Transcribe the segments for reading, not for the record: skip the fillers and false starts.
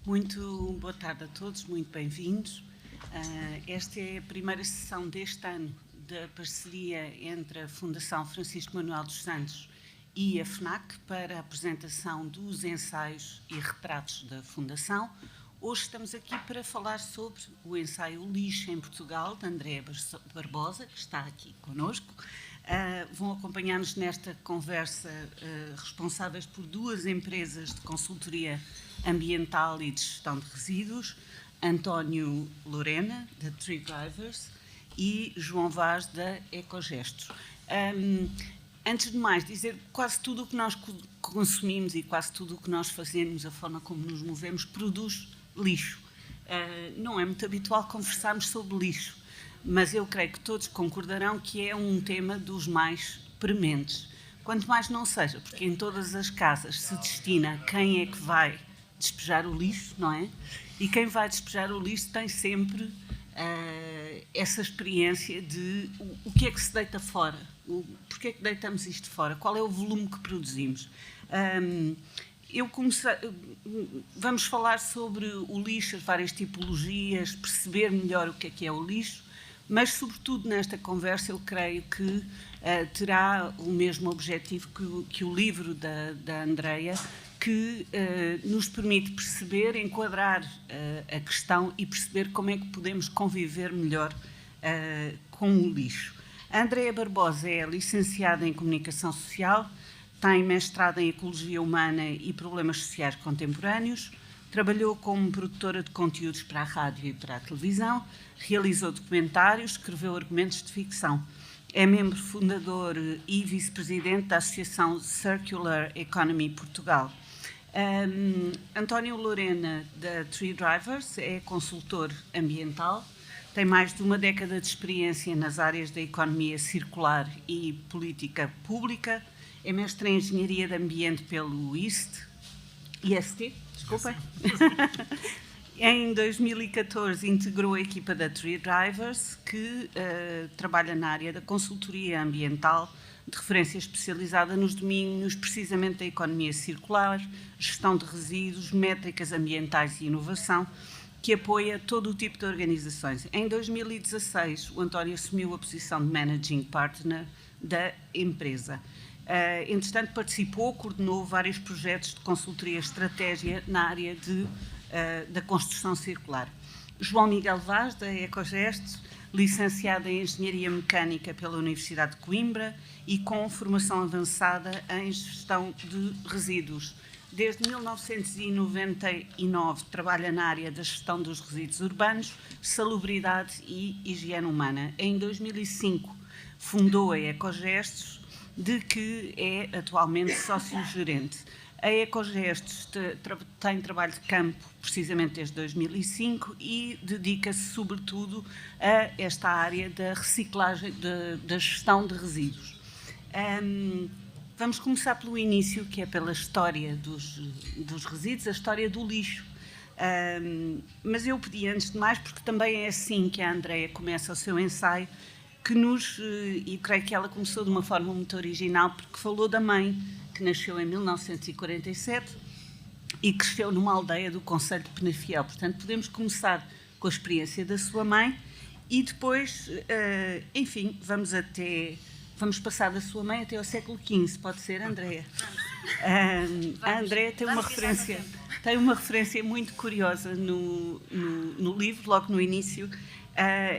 Muito boa tarde a todos, muito bem-vindos. Esta é a primeira sessão deste ano da parceria entre a Fundação Francisco Manuel dos Santos e a FNAC para a apresentação dos ensaios e retratos da Fundação. Hoje estamos aqui para falar sobre o ensaio Lixo em Portugal, de Andréa Barbosa, que está aqui connosco. Vão acompanhar-nos nesta conversa responsáveis por duas empresas de consultoria ambiental e de gestão de resíduos, António Lorena, da Tree Drivers, e João Vaz, da Ecogestos. Antes de mais, dizer que quase tudo o que nós consumimos e quase tudo o que nós fazemos, a forma como nos movemos, produz lixo. Não é muito habitual conversarmos sobre lixo, mas eu creio que todos concordarão que é um tema dos mais prementes. Quanto mais não seja, porque em todas as casas se destina quem é que vai despejar o lixo, não é? E quem vai despejar o lixo tem sempre essa experiência de o que é que se deita fora, porque é que deitamos isto fora, qual é o volume que produzimos. Vamos falar sobre o lixo, as várias tipologias, perceber melhor o que é o lixo, mas, sobretudo, nesta conversa, eu creio que terá o mesmo objetivo que o livro da Andréa, que nos permite perceber, enquadrar a questão e perceber como é que podemos conviver melhor com o lixo. A Andréa Barbosa é licenciada em Comunicação Social, tem mestrado em Ecologia Humana e Problemas Sociais Contemporâneos, trabalhou como produtora de conteúdos para a rádio e para a televisão, realizou documentários, escreveu argumentos de ficção. É membro fundador e vice-presidente da Associação Circular Economy Portugal. António Lorena, da Tree Drivers, é consultor ambiental, tem mais de uma década de experiência nas áreas da economia circular e política pública, é mestre em Engenharia de Ambiente pelo IST, desculpa. Em 2014 integrou a equipa da Tree Drivers, que trabalha na área da consultoria ambiental, de referência especializada nos domínios precisamente da economia circular, gestão de resíduos, métricas ambientais e inovação, que apoia todo o tipo de organizações. Em 2016, o António assumiu a posição de Managing Partner da empresa. Entretanto, participou, coordenou vários projetos de consultoria e estratégia na área da construção circular. João Miguel Vaz, da Ecogestos, licenciado em Engenharia Mecânica pela Universidade de Coimbra e com formação avançada em Gestão de Resíduos. Desde 1999 trabalha na área da gestão dos resíduos urbanos, salubridade e higiene humana. Em 2005 fundou a Ecogestos, de que é atualmente sócio-gerente. A Ecogestos tem trabalho de campo precisamente desde 2005 e dedica-se sobretudo a esta área da reciclagem, da gestão de resíduos. Vamos começar pelo início, que é pela história dos resíduos, a história do lixo. Mas eu pedi, antes de mais, porque também é assim que a Andréa começa o seu ensaio, e creio que ela começou de uma forma muito original, porque falou da mãe, que nasceu em 1947 e cresceu numa aldeia do concelho de Penafiel. Portanto, podemos começar com a experiência da sua mãe e depois, enfim, vamos passar da sua mãe até ao século XV, pode ser, Andréa? A Andréa tem uma referência muito curiosa no livro, logo no início,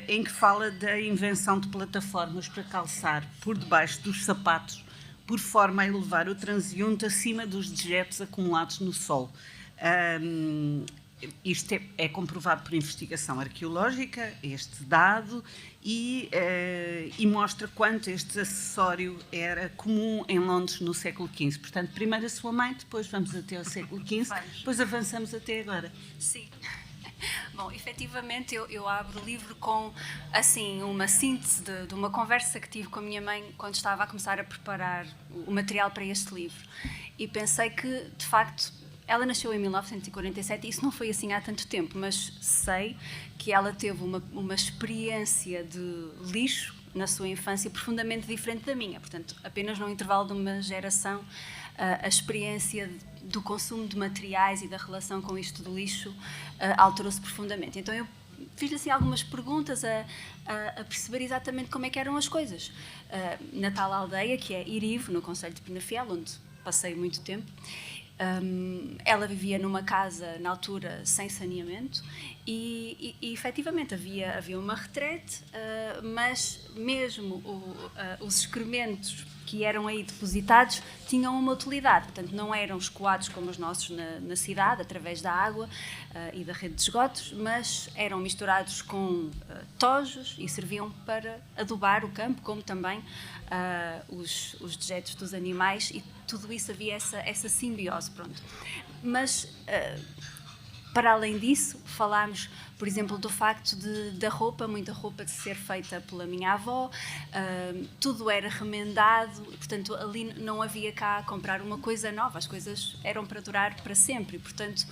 em que fala da invenção de plataformas para calçar por debaixo dos sapatos, por forma a elevar o transeunte acima dos dejetos acumulados no solo. Isto é comprovado por investigação arqueológica, este dado, e mostra quanto este acessório era comum em Londres no século XV. Portanto, primeiro a sua mãe, depois vamos até ao século XV, depois avançamos até agora. Sim. Bom, efetivamente eu abro o livro com, assim, uma síntese de uma conversa que tive com a minha mãe quando estava a começar a preparar o material para este livro. E pensei que, de facto, ela nasceu em 1947 e isso não foi assim há tanto tempo, mas sei que ela teve uma experiência de lixo na sua infância profundamente diferente da minha, portanto, apenas num intervalo de uma geração a experiência do consumo de materiais e da relação com isto do lixo alterou-se profundamente. Então eu fiz-lhe assim algumas perguntas a perceber exatamente como é que eram as coisas. Na tal aldeia, que é Irivo, no concelho de Penafiel, onde passei muito tempo, ela vivia numa casa, na altura, sem saneamento e efetivamente havia uma retrete, mas mesmo os excrementos que eram aí depositados tinham uma utilidade, portanto não eram escoados como os nossos na cidade, através da água e da rede de esgotos, mas eram misturados com tojos e serviam para adubar o campo, como também os dejetos dos animais, e tudo isso havia essa simbiose, pronto. Mas para além disso, falámos, por exemplo, do facto da roupa, muita roupa de ser feita pela minha avó, tudo era remendado, portanto, ali não havia cá comprar uma coisa nova, as coisas eram para durar para sempre, portanto,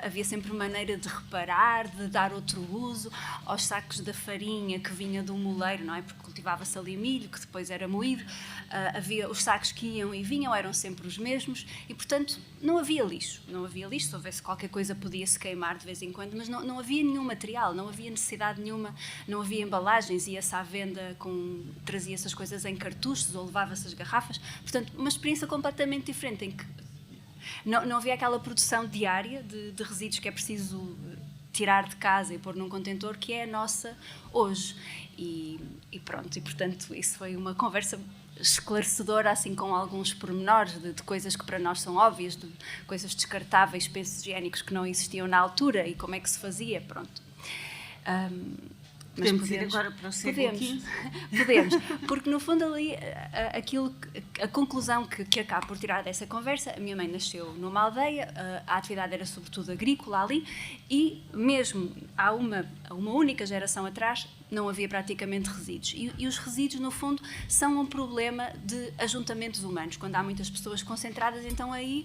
havia sempre maneira de reparar, de dar outro uso aos sacos da farinha que vinha do moleiro, não é? Porque cultivava-se ali milho, que depois era moído, havia os sacos que iam e vinham, eram sempre os mesmos, e, portanto, não havia lixo, se houvesse qualquer coisa podia-se queimar de vez em quando, mas não havia nenhum material, não havia necessidade nenhuma, não havia embalagens, ia-se à venda, trazia-se as coisas em cartuchos ou levava-se as garrafas, portanto, uma experiência completamente diferente, em que não havia aquela produção diária de resíduos que é preciso tirar de casa e pôr num contentor, que é a nossa hoje. E pronto, e portanto, isso foi uma conversa esclarecedora, assim, com alguns pormenores de coisas que para nós são óbvias, de coisas descartáveis, pensos higiênicos que não existiam na altura e como é que se fazia, pronto. Podemos ir agora para o século XV? Podemos, porque no fundo ali a conclusão que acabo por tirar dessa conversa, a minha mãe nasceu numa aldeia, a atividade era sobretudo agrícola ali, e mesmo há uma única geração atrás não havia praticamente resíduos. E os resíduos, no fundo, são um problema de ajuntamentos humanos. Quando há muitas pessoas concentradas, então aí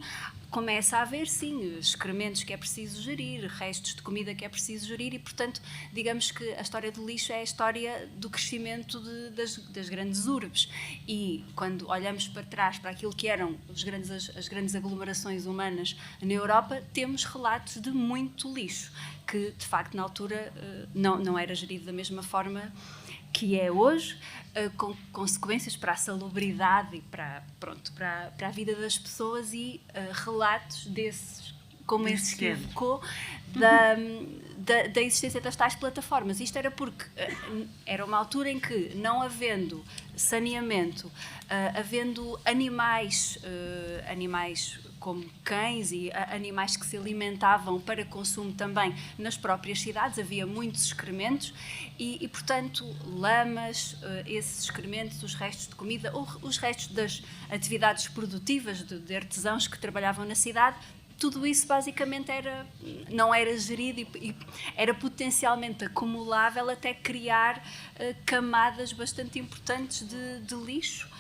começa a haver, sim, excrementos que é preciso gerir, restos de comida que é preciso gerir e, portanto, digamos que a história do lixo é a história do crescimento das grandes urbes. E quando olhamos para trás, para aquilo que eram as grandes aglomerações humanas na Europa, temos relatos de muito lixo, que, de facto, na altura não era gerido da mesma forma que é hoje, com consequências para a salubridade e para a vida das pessoas, e relatos desses, como esse que evocou, da existência das tais plataformas. Isto era porque era uma altura em que, não havendo saneamento, havendo animais como cães e animais que se alimentavam para consumo também nas próprias cidades, havia muitos excrementos e portanto, lamas, esses excrementos, os restos de comida ou os restos das atividades produtivas de artesãos que trabalhavam na cidade, tudo isso basicamente não era gerido e era potencialmente acumulável até criar camadas bastante importantes de lixo.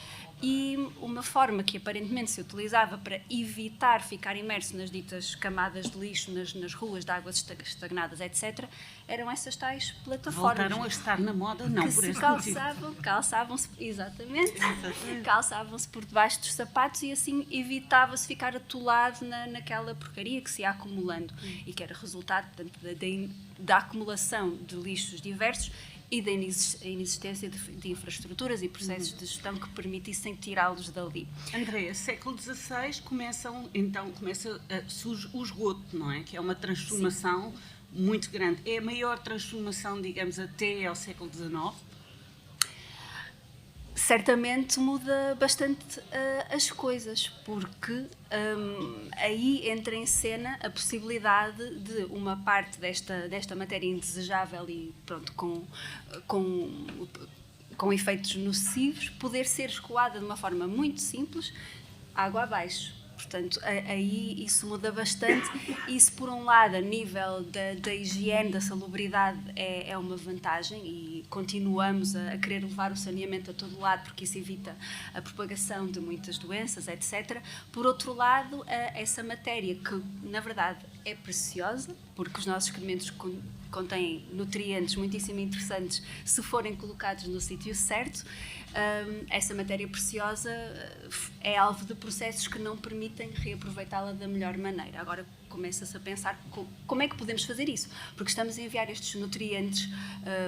E uma forma que aparentemente se utilizava para evitar ficar imerso nas ditas camadas de lixo nas ruas de águas estagnadas, etc., eram essas tais plataformas. Voltaram a estar na moda, não por esse motivo. Calçavam-se, exatamente. Calçavam-se por debaixo dos sapatos e assim evitava-se ficar atolado naquela porcaria que se ia acumulando e que era resultado, portanto, da acumulação de lixos diversos e da inexistência de infraestruturas e processos de gestão que permitissem tirá-los dali. Andréa, século XVI surge o esgoto, não é? Que é uma transformação muito grande. É a maior transformação, digamos, até ao século XIX? Certamente muda bastante as coisas, porque aí entra em cena a possibilidade de uma parte desta matéria indesejável e, pronto, com efeitos nocivos, poder ser escoada de uma forma muito simples, água abaixo. Portanto, aí isso muda bastante. Isso, por um lado, a nível da higiene, da salubridade, é uma vantagem e continuamos a querer levar o saneamento a todo lado porque isso evita a propagação de muitas doenças, etc. Por outro lado, essa matéria que, na verdade, é preciosa, porque os nossos excrementos contêm nutrientes muitíssimo interessantes se forem colocados no sítio certo. Essa matéria preciosa é alvo de processos que não permitem reaproveitá-la da melhor maneira. Agora começa-se a pensar como é que podemos fazer isso, porque estamos a enviar estes nutrientes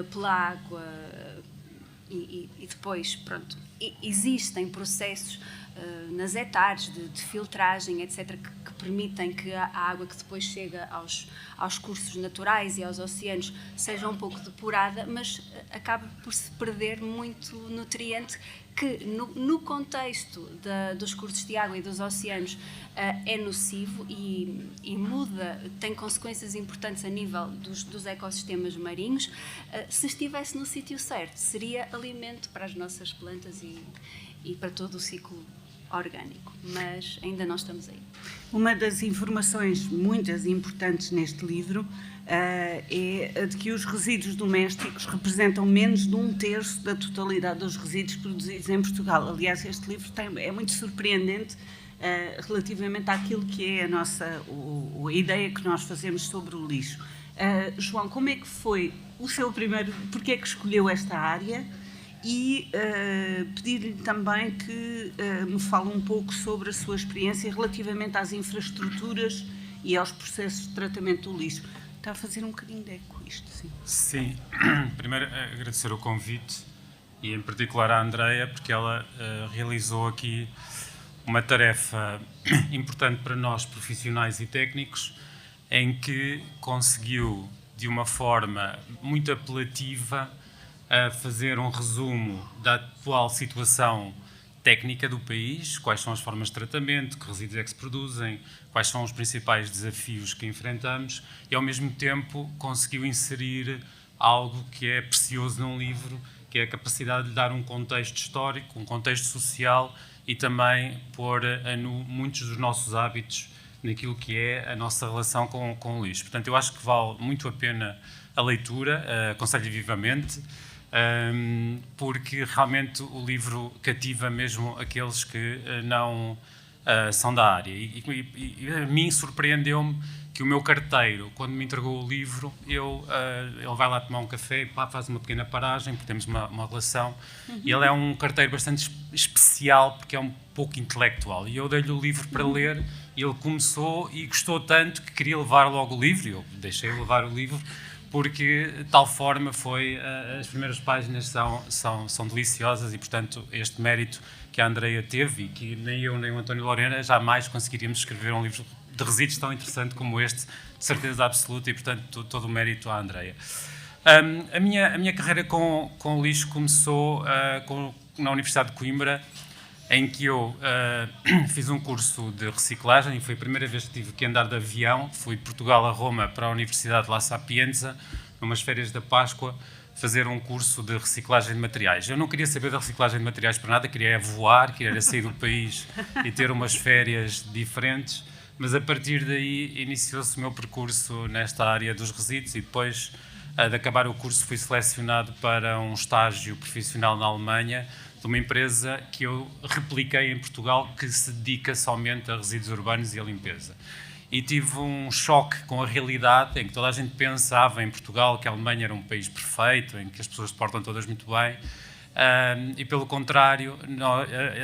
pela água e depois, pronto, existem processos nas hectares de filtragem, etc., que permitem que a água que depois chega aos cursos naturais e aos oceanos seja um pouco depurada, mas acaba por se perder muito nutriente que, no contexto dos cursos de água e dos oceanos, é nocivo e muda, tem consequências importantes a nível dos ecossistemas marinhos. Se estivesse no sítio certo, seria alimento para as nossas plantas e para todo o ciclo orgânico, mas ainda não estamos aí. Uma das informações muitas e importantes neste livro é a de que os resíduos domésticos representam menos de 1/3 da totalidade dos resíduos produzidos em Portugal. Aliás, este livro é muito surpreendente relativamente àquilo que é a ideia que nós fazemos sobre o lixo. João, como é que foi o seu primeiro... Porquê é que escolheu esta área? E pedir-lhe também que me fale um pouco sobre a sua experiência relativamente às infraestruturas e aos processos de tratamento do lixo. Está a fazer um bocadinho de eco isto, sim. Sim. Primeiro, agradecer o convite e, em particular, à Andreia, porque ela realizou aqui uma tarefa importante para nós, profissionais e técnicos, em que conseguiu, de uma forma muito apelativa, a fazer um resumo da atual situação técnica do país, quais são as formas de tratamento, que resíduos é que se produzem, quais são os principais desafios que enfrentamos e, ao mesmo tempo, conseguiu inserir algo que é precioso num livro, que é a capacidade de dar um contexto histórico, um contexto social e também pôr muitos dos nossos hábitos naquilo que é a nossa relação com o lixo. Portanto, eu acho que vale muito a pena a leitura, aconselho vivamente, porque realmente o livro cativa mesmo aqueles que não são da área. E a mim surpreendeu-me que o meu carteiro, quando me entregou o livro, ele vai lá tomar um café e faz uma pequena paragem, porque temos uma relação, e ele é um carteiro bastante especial, porque é um pouco intelectual. E eu dei-lhe o livro para ler, e ele começou e gostou tanto que queria levar logo o livro, e eu deixei-o levar o livro, porque de tal forma foi, as primeiras páginas são deliciosas e, portanto, este mérito que a Andreia teve e que nem eu nem o António Lorena jamais conseguiríamos escrever um livro de resíduos tão interessante como este, de certeza absoluta, e, portanto, todo o mérito à Andreia. A minha carreira com o lixo começou na Universidade de Coimbra, em que eu fiz um curso de reciclagem e foi a primeira vez que tive que andar de avião. Fui de Portugal a Roma para a Universidade de La Sapienza, numas férias da Páscoa, fazer um curso de reciclagem de materiais. Eu não queria saber da reciclagem de materiais para nada, queria voar, queria sair do país e ter umas férias diferentes, mas a partir daí iniciou-se o meu percurso nesta área dos resíduos e depois de acabar o curso fui selecionado para um estágio profissional na Alemanha, de uma empresa que eu repliquei em Portugal, que se dedica somente a resíduos urbanos e a limpeza. E tive um choque com a realidade, em que toda a gente pensava em Portugal que a Alemanha era um país perfeito, em que as pessoas se portam todas muito bem, e pelo contrário,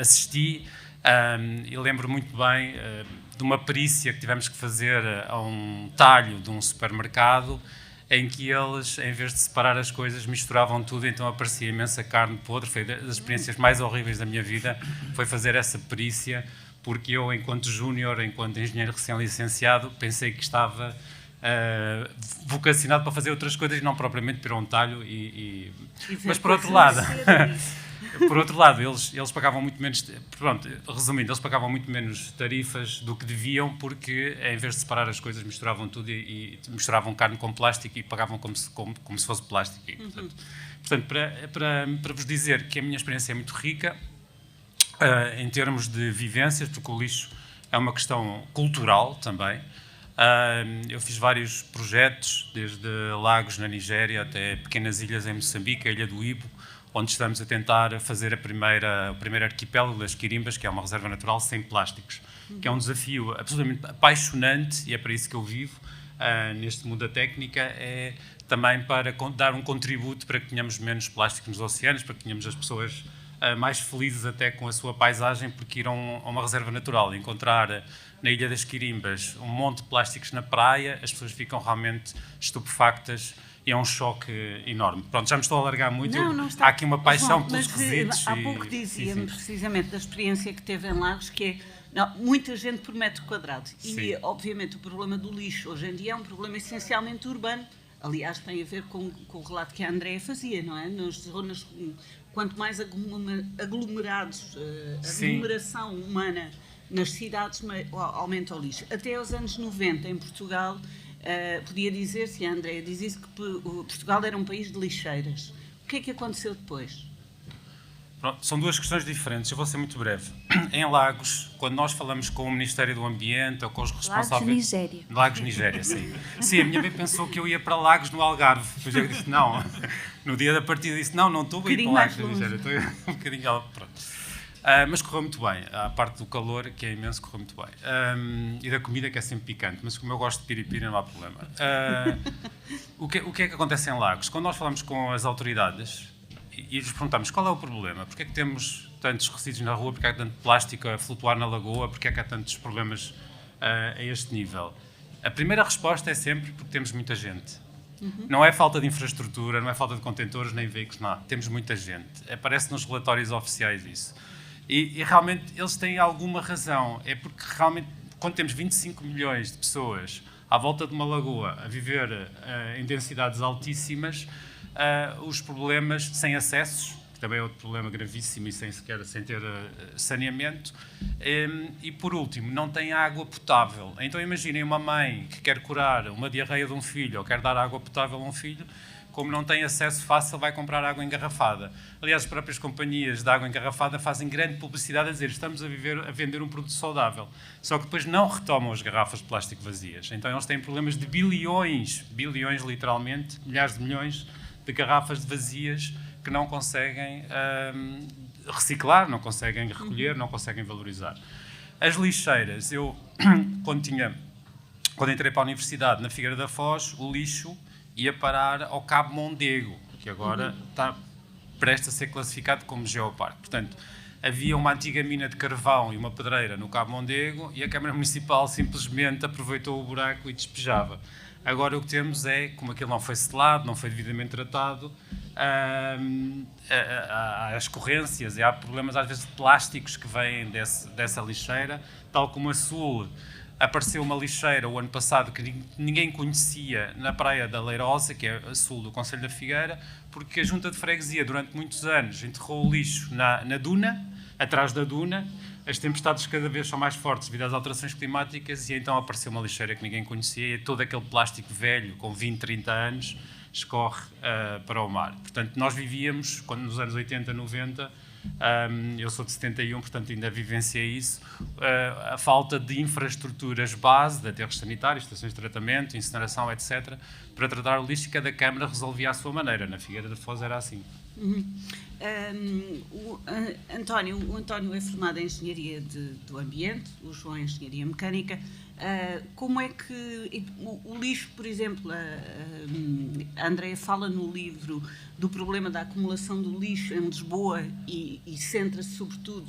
assisti e lembro muito bem de uma perícia que tivemos que fazer a um talho de um supermercado, em que eles, em vez de separar as coisas, misturavam tudo, então aparecia imensa carne podre. Foi das experiências mais horríveis da minha vida, foi fazer essa perícia, porque eu, enquanto júnior, enquanto engenheiro recém-licenciado, pensei que estava vocacionado para fazer outras coisas e não propriamente para um talho. Mas, por outro lado... Por outro lado, eles pagavam muito menos, pronto, resumindo, eles pagavam muito menos tarifas do que deviam, porque em vez de separar as coisas misturavam tudo e misturavam carne com plástico e pagavam como se fosse plástico. E, portanto, para vos dizer que a minha experiência é muito rica em termos de vivências, porque o lixo é uma questão cultural também. Eu fiz vários projetos, desde lagos na Nigéria até pequenas ilhas em Moçambique, a Ilha do Ibo, onde estamos a tentar fazer o primeiro arquipélago das Quirimbas, que é uma reserva natural sem plásticos, que é um desafio absolutamente apaixonante, e é para isso que eu vivo neste mundo da técnica, é também para dar um contributo para que tenhamos menos plástico nos oceanos, para que tenhamos as pessoas mais felizes até com a sua paisagem, porque ir a uma reserva natural, encontrar na Ilha das Quirimbas um monte de plásticos na praia, as pessoas ficam realmente estupefactas e é um choque enorme. Pronto, já me estou a alargar muito. Não está. Há aqui uma paixão João, pelos mas, resíduos. há pouco dizia-me precisamente da experiência que teve em Lagos, que é muita gente por metro quadrado. E, obviamente, o problema do lixo hoje em dia é um problema essencialmente urbano. Aliás, tem a ver com o relato que a Andréia fazia, não é? Nas zonas, quanto mais aglomerados, aglomeração humana nas cidades, aumenta o lixo. Até aos anos 90, em Portugal, podia dizer-se, e a Andréia diz isso, que Portugal era um país de lixeiras. O que é que aconteceu depois? Pronto, são duas questões diferentes, eu vou ser muito breve. Em Lagos, quando nós falamos com o Ministério do Ambiente ou com os responsáveis... Lagos Nigéria. Lagos Nigéria, sim. Sim, a minha mãe pensou que eu ia para Lagos no Algarve. Depois eu disse não. No dia da partida disse não estou a ir para Lagos da Nigéria. Estou um bocadinho... Pronto. Mas correu muito bem. A parte do calor, que é imenso, correu muito bem. E da comida, que é sempre picante. Mas como eu gosto de piripiri, não há problema. O que é que acontece em Lagos? Quando nós falamos com as autoridades e lhes perguntamos qual é o problema, porque é que temos tantos resíduos na rua, porque é que há tanto plástico a flutuar na lagoa, porque é que há tantos problemas a este nível, a primeira resposta é sempre porque temos muita gente. Não é falta de infraestrutura, não é falta de contentores nem veículos, não. Temos muita gente. Aparece nos relatórios oficiais isso. E realmente eles têm alguma razão. É porque realmente, quando temos 25 milhões de pessoas à volta de uma lagoa a viver em densidades altíssimas, os problemas sem acessos, que também é outro problema gravíssimo e sem ter saneamento, e por último, não tem água potável. Então imaginem uma mãe que quer curar uma diarreia de um filho ou quer dar água potável a um filho, como não tem acesso fácil, vai comprar água engarrafada. Aliás, as próprias companhias de água engarrafada fazem grande publicidade a dizer estamos a vender um produto saudável. Só que depois não retomam as garrafas de plástico vazias. Então eles têm problemas de bilhões literalmente, milhares de milhões de garrafas vazias que não conseguem reciclar, não conseguem recolher, não conseguem valorizar. As lixeiras, eu quando entrei para a universidade na Figueira da Foz, o lixo ia parar ao Cabo Mondego, que agora está prestes a ser classificado como geoparque. Portanto, havia uma antiga mina de carvão e uma pedreira no Cabo Mondego e a Câmara Municipal simplesmente aproveitou o buraco e despejava. Agora o que temos é, como aquilo não foi selado, não foi devidamente tratado, há escorrências e há problemas às vezes de plásticos que vêm dessa lixeira, tal como a Sul. Apareceu uma lixeira o ano passado que ninguém conhecia na Praia da Leirosa, que é a sul do Concelho da Figueira, porque a Junta de Freguesia, durante muitos anos, enterrou o lixo na duna, atrás da duna. As tempestades cada vez são mais fortes devido às alterações climáticas e então apareceu uma lixeira que ninguém conhecia e todo aquele plástico velho, com 20, 30 anos, escorre para o mar. Portanto, nós vivíamos, nos anos 80, 90, eu sou de 71, portanto ainda vivenciei isso, a falta de infraestruturas base, de aterros sanitários, estações de tratamento, incineração, etc., para tratar o lixo, e cada Câmara resolvia à sua maneira. Na Figueira da Foz era assim. O António é formado em Engenharia do Ambiente, o João em Engenharia Mecânica. Como é que o lixo, por exemplo, a Andréia fala no livro do problema da acumulação do lixo em Lisboa e centra-se sobretudo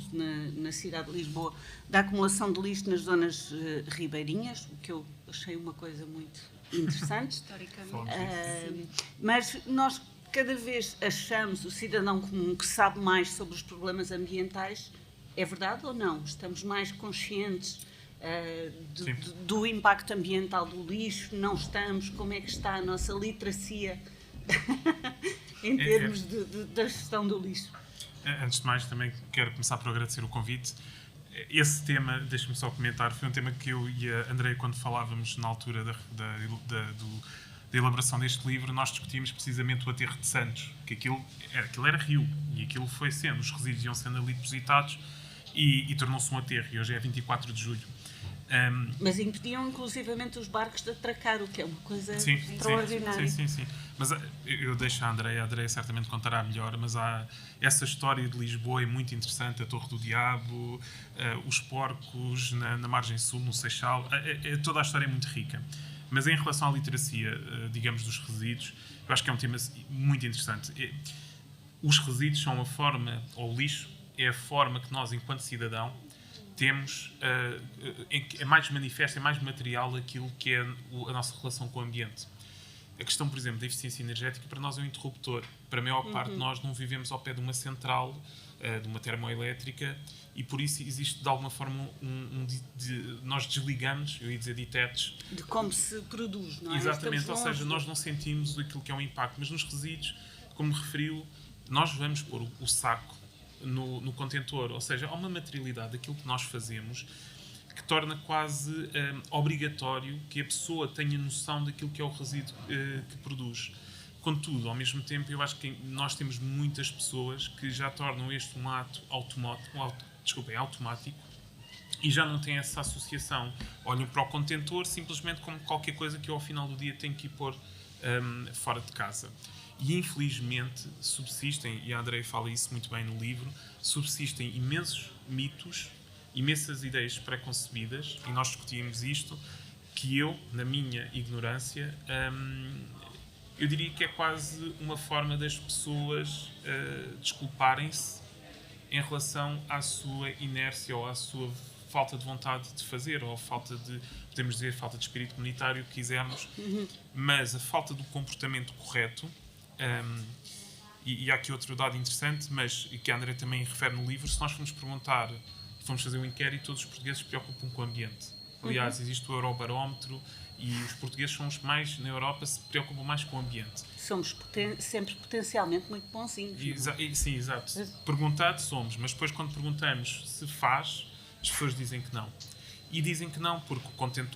na cidade de Lisboa, da acumulação de lixo nas zonas ribeirinhas, o que eu achei uma coisa muito interessante. Historicamente. Mas nós cada vez achamos o cidadão comum que sabe mais sobre os problemas ambientais. É verdade ou não? Estamos mais conscientes do impacto ambiental do lixo? Não estamos? Como é que está a nossa literacia em termos da gestão do lixo? Antes de mais, também quero começar por agradecer o convite. Esse tema, deixe-me só comentar, foi um tema que eu e a Andréia, quando falávamos na altura da elaboração deste livro, nós discutimos precisamente o aterro de Santos, que aquilo era rio, e aquilo foi sendo, os resíduos iam sendo ali depositados e tornou-se um aterro, e hoje é 24 de julho. Mas impediam inclusivamente os barcos de atracar, o que é uma coisa extraordinária. Sim. Mas eu deixo a Andréia certamente contará melhor, mas há essa história de Lisboa é muito interessante, a Torre do Diabo, os porcos na margem sul, no Seixal, toda a história é muito rica. Mas em relação à literacia, digamos, dos resíduos, eu acho que é um tema muito interessante. Os resíduos são uma forma, ou o lixo, é a forma que nós, enquanto cidadão, temos, é mais manifesta, é mais material aquilo que é a nossa relação com o ambiente. A questão, por exemplo, da eficiência energética, para nós é um interruptor. Para a maior parte de nós não vivemos ao pé de uma central, de uma termoelétrica, e por isso existe, de alguma forma, nós desligamos, eu ia dizer ditetes. De como se produz, não é? Exatamente, ou seja, nós não sentimos aquilo que é um impacto, mas nos resíduos, como referiu, nós vamos pôr o saco no contentor, ou seja, há uma materialidade daquilo que nós fazemos que torna quase obrigatório que a pessoa tenha noção daquilo que é o resíduo que produz. Contudo, ao mesmo tempo, eu acho que nós temos muitas pessoas que já tornam este um ato automático e já não têm essa associação. Olham para o contentor simplesmente como qualquer coisa que eu, ao final do dia, tenho que ir pôr fora de casa. E, infelizmente, subsistem, e a Andreia fala isso muito bem no livro, subsistem imensos mitos, imensas ideias pré-concebidas, e nós discutimos isto, que eu, na minha ignorância, eu diria que é quase uma forma das pessoas desculparem-se em relação à sua inércia ou à sua falta de vontade de fazer, ou falta de, podemos dizer, falta de espírito comunitário, que quisermos, mas a falta do comportamento correto. E há aqui outro dado interessante, mas que a André também refere no livro: se nós formos perguntar, formos fazer um inquérito, todos os portugueses se preocupam com o ambiente. Aliás, existe o Eurobarómetro e os portugueses são os que mais, na Europa, se preocupam mais com o ambiente. Somos sempre potencialmente muito bonzinhos. Sim, exato. Perguntado somos, mas depois quando perguntamos se faz, as pessoas dizem que não. E dizem que não porque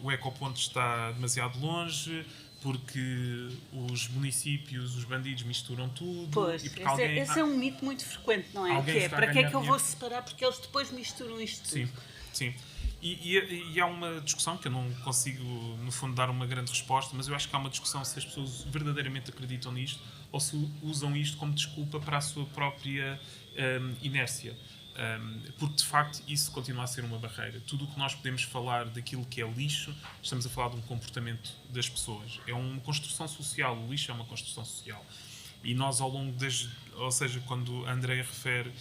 o ecoponto está demasiado longe, porque os municípios, os bandidos misturam tudo. Pois, e porque esse é um mito muito frequente, não é? Que é, para que é que eu vou separar? Porque eles depois misturam isto tudo. Sim, sim. E há uma discussão que eu não consigo, no fundo, dar uma grande resposta, mas eu acho que há uma discussão se as pessoas verdadeiramente acreditam nisto ou se usam isto como desculpa para a sua própria inércia. Porque, de facto, isso continua a ser uma barreira. Tudo o que nós podemos falar daquilo que é lixo, estamos a falar de um comportamento das pessoas. É uma construção social. O lixo é uma construção social. E nós, ao longo ou seja, quando a Andreia refere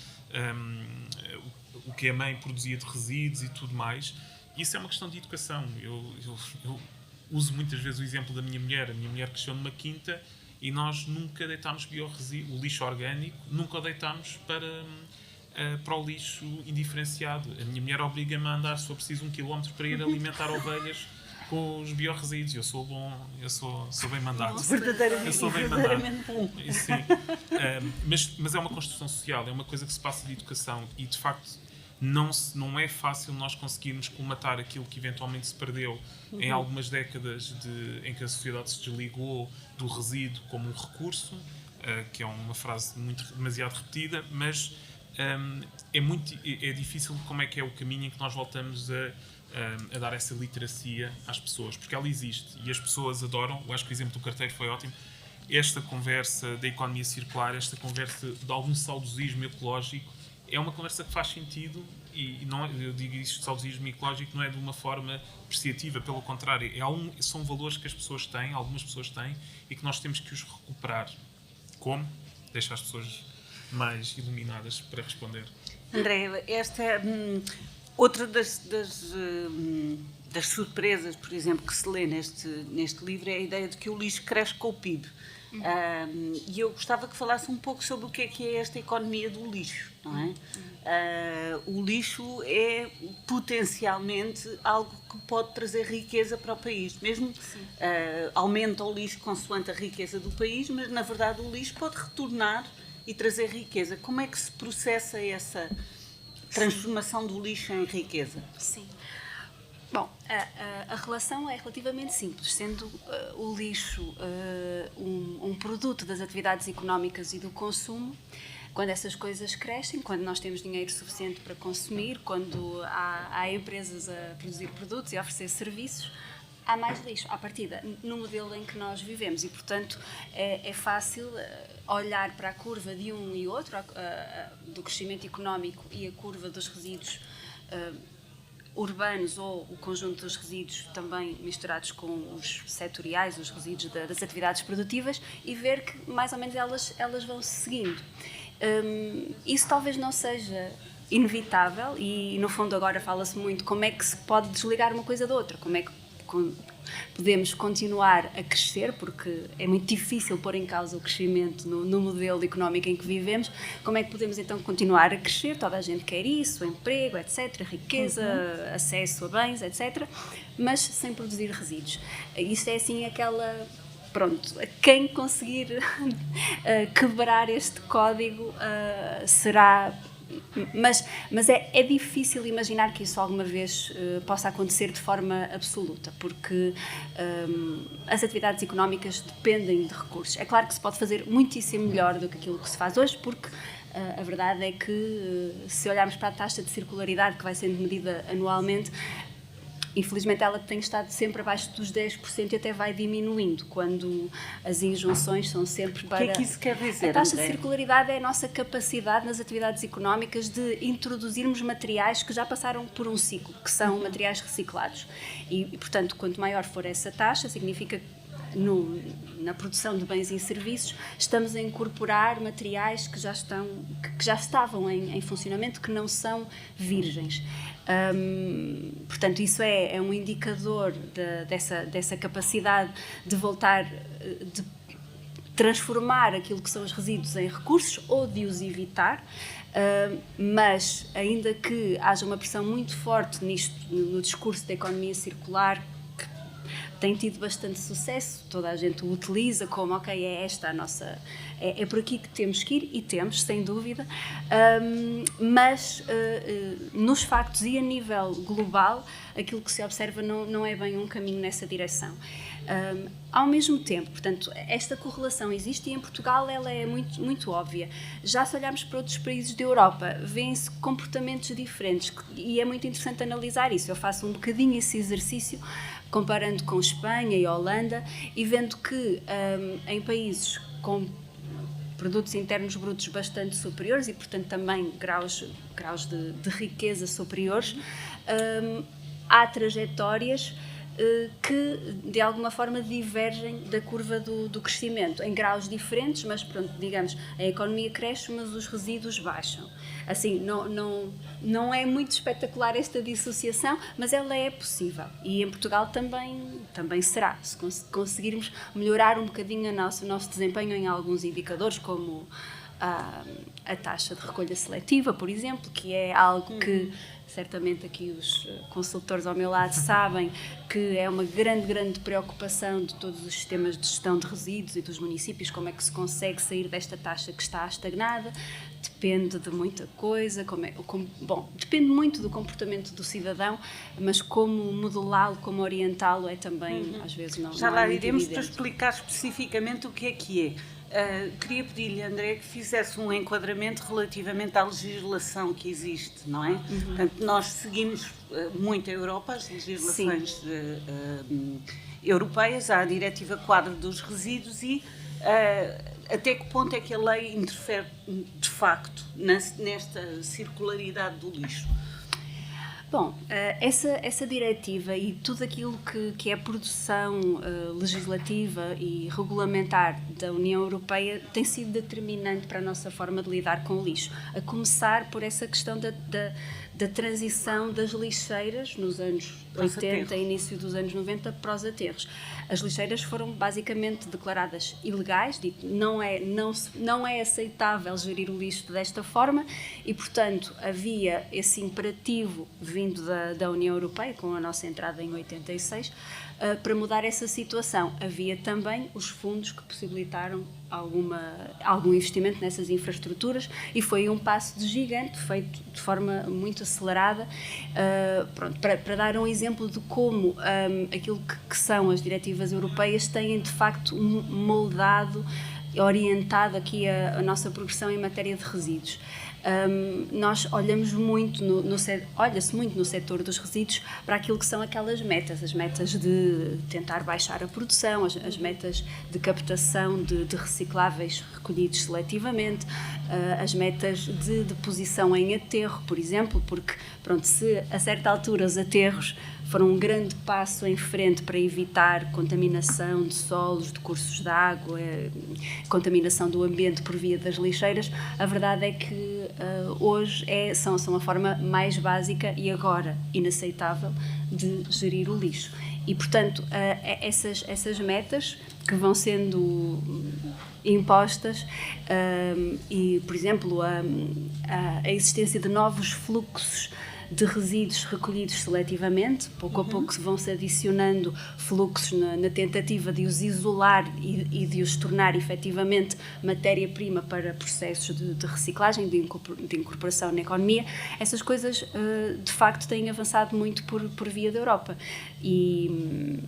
o que a mãe produzia de resíduos e tudo mais, isso é uma questão de educação. Eu uso muitas vezes o exemplo da minha mulher. A minha mulher cresceu numa quinta e nós nunca deitámos o lixo orgânico, nunca o deitámos para o lixo indiferenciado. A minha mulher obriga-me a andar, se for preciso, 1 km para ir alimentar ovelhas com os biorresíduos. Eu sou bom, eu sou bem mandado. Verdadeiramente bom. Sim. Mas é uma construção social, é uma coisa que se passa de educação e, de facto, não é fácil nós conseguirmos colmatar aquilo que eventualmente se perdeu em algumas décadas em que a sociedade se desligou do resíduo como um recurso, que é uma frase demasiado repetida, mas é difícil como é que é o caminho em que nós voltamos a dar essa literacia às pessoas, porque ela existe e as pessoas adoram. Eu acho que o exemplo do carteiro foi ótimo. Esta conversa da economia circular, esta conversa de algum saudosismo ecológico, é uma conversa que faz sentido e não, eu digo isto de saudosismo ecológico não é de uma forma apreciativa, pelo contrário, são valores que as pessoas têm, algumas pessoas têm, e que nós temos que os recuperar. Como? Deixar as pessoas mais iluminadas para responder. André, esta é outra das surpresas, por exemplo, que se lê neste livro é a ideia de que o lixo cresce com o PIB. E eu gostava que falasse um pouco sobre o que é esta economia do lixo, não é? O lixo é potencialmente algo que pode trazer riqueza para o país, mesmo aumenta o lixo consoante a riqueza do país, mas na verdade o lixo pode retornar e trazer riqueza. Como é que se processa essa transformação do lixo em riqueza? Sim. Bom, a relação é relativamente simples, sendo o lixo um produto das atividades económicas e do consumo. Quando essas coisas crescem, quando nós temos dinheiro suficiente para consumir, quando há empresas a produzir produtos e a oferecer serviços, há mais lixo, à partida, no modelo em que nós vivemos. E, portanto, é fácil olhar para a curva de um e outro, do crescimento económico e a curva dos resíduos, urbanos ou o conjunto dos resíduos também misturados com os setoriais, os resíduos das atividades produtivas, e ver que mais ou menos elas vão se seguindo. Isso talvez não seja inevitável e no fundo agora fala-se muito como é que se pode desligar uma coisa da outra, como é que podemos continuar a crescer, porque é muito difícil pôr em causa o crescimento no modelo económico em que vivemos. Como é que podemos então continuar a crescer? Toda a gente quer isso, emprego, etc., riqueza, acesso a bens, etc., mas sem produzir resíduos. Isso é assim aquela... Pronto, quem conseguir quebrar este código será... Mas é difícil imaginar que isso alguma vez possa acontecer de forma absoluta, porque as atividades económicas dependem de recursos. É claro que se pode fazer muitíssimo melhor do que aquilo que se faz hoje, porque a verdade é que se olharmos para a taxa de circularidade que vai sendo medida anualmente, infelizmente ela tem estado sempre abaixo dos 10% e até vai diminuindo, quando as injunções são sempre para... O que é que isso quer dizer, A taxa André? de circularidade é a nossa capacidade nas atividades económicas de introduzirmos materiais que já passaram por um ciclo, que são materiais reciclados. E, portanto, quanto maior for essa taxa, significa que na produção de bens e serviços estamos a incorporar materiais que já estavam em funcionamento, que não são virgens. Portanto, isso é um indicador dessa capacidade de voltar, de transformar aquilo que são os resíduos em recursos ou de os evitar, mas ainda que haja uma pressão muito forte nisto, no discurso da economia circular, tem tido bastante sucesso, toda a gente o utiliza como, ok, é esta a nossa... É por aqui que temos que ir, e temos, sem dúvida, mas nos factos e a nível global, aquilo que se observa não é bem um caminho nessa direção. Ao mesmo tempo, portanto, esta correlação existe e em Portugal ela é muito, muito óbvia. Já se olharmos para outros países da Europa, vêem-se comportamentos diferentes e é muito interessante analisar isso. Eu faço um bocadinho esse exercício comparando com Espanha e Holanda e vendo que em países com produtos internos brutos bastante superiores e, portanto, também graus de riqueza superiores, há trajetórias que, de alguma forma, divergem da curva do crescimento, em graus diferentes, mas, pronto, digamos, a economia cresce, mas os resíduos baixam. Assim, não é muito espetacular esta dissociação, mas ela é possível. E em Portugal também será, se conseguirmos melhorar um bocadinho o nosso desempenho em alguns indicadores, como a taxa de recolha seletiva, por exemplo, que é algo que certamente aqui os consultores ao meu lado sabem que é uma grande preocupação de todos os sistemas de gestão de resíduos e dos municípios, como é que se consegue sair desta taxa que está estagnada. Depende de muita coisa, depende muito do comportamento do cidadão, mas como modelá-lo, como orientá-lo é também, às vezes, não Já não lá é muito iremos para evidente. explicar especificamente o que é que é. Queria pedir-lhe, André, que fizesse um enquadramento relativamente à legislação que existe, não é? Portanto, nós seguimos muito a Europa, as legislações europeias, há a Diretiva Quadro dos Resíduos e até que ponto é que a lei interfere, de facto, nesta circularidade do lixo? Bom, essa diretiva e tudo aquilo que é produção legislativa e regulamentar da União Europeia tem sido determinante para a nossa forma de lidar com o lixo, a começar por essa questão da transição das lixeiras nos anos 80 e início dos anos 90 para os aterros. As lixeiras foram basicamente declaradas ilegais, não é aceitável gerir o lixo desta forma e, portanto, havia esse imperativo vindo da União Europeia, com a nossa entrada em 86, para mudar essa situação. Havia também os fundos que possibilitaram algum investimento nessas infraestruturas e foi um passo de gigante, feito de forma muito acelerada, para dar um exemplo de como aquilo que são as diretivas europeias têm de facto moldado orientado aqui a nossa progressão em matéria de resíduos. Nós olhamos muito, olha-se muito no setor dos resíduos para aquilo que são aquelas metas, as metas de tentar baixar a produção, as metas de captação de recicláveis recolhidos seletivamente, as metas de deposição em aterro, por exemplo, porque, pronto, se a certa altura os aterros foram um grande passo em frente para evitar contaminação de solos, de cursos de água, contaminação do ambiente por via das lixeiras, a verdade é que hoje são a forma mais básica e agora inaceitável de gerir o lixo. E, portanto, essas metas que vão sendo impostas e, por exemplo, a existência de novos fluxos de resíduos recolhidos seletivamente, pouco a pouco vão-se adicionando fluxos na tentativa de os isolar e de os tornar efetivamente matéria-prima para processos de reciclagem, de incorporação na economia. Essas coisas, de facto, têm avançado muito por via da Europa e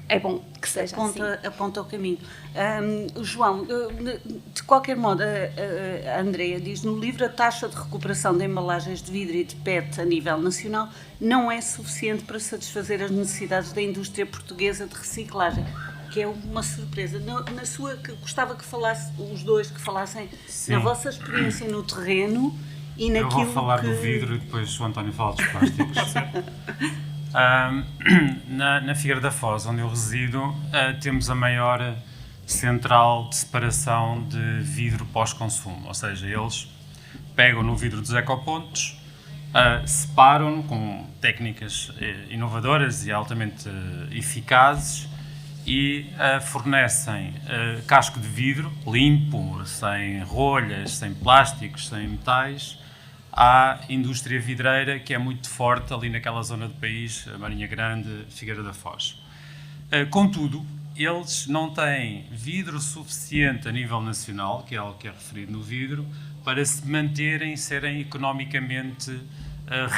é bom que seja assim. Aponta o caminho. João, de qualquer modo, a Andreia diz no livro a taxa de recuperação de embalagens de vidro e de PET a nível nacional não é suficiente para satisfazer as necessidades da indústria portuguesa de reciclagem, que é uma surpresa. Na sua, gostava que os dois que falassem na vossa experiência no terreno e naquilo que... Eu vou falar do vidro e depois o António fala dos plásticos. Na Figueira da Foz, onde eu resido, temos a maior central de separação de vidro pós-consumo, ou seja, eles pegam no vidro dos ecopontos, separam-no com técnicas inovadoras e altamente eficazes e fornecem casco de vidro limpo, sem rolhas, sem plásticos, sem metais, à indústria vidreira, que é muito forte ali naquela zona do país, a Marinha Grande, Figueira da Foz. Contudo, eles não têm vidro suficiente a nível nacional, que é algo que é referido no vidro, para se manterem e serem economicamente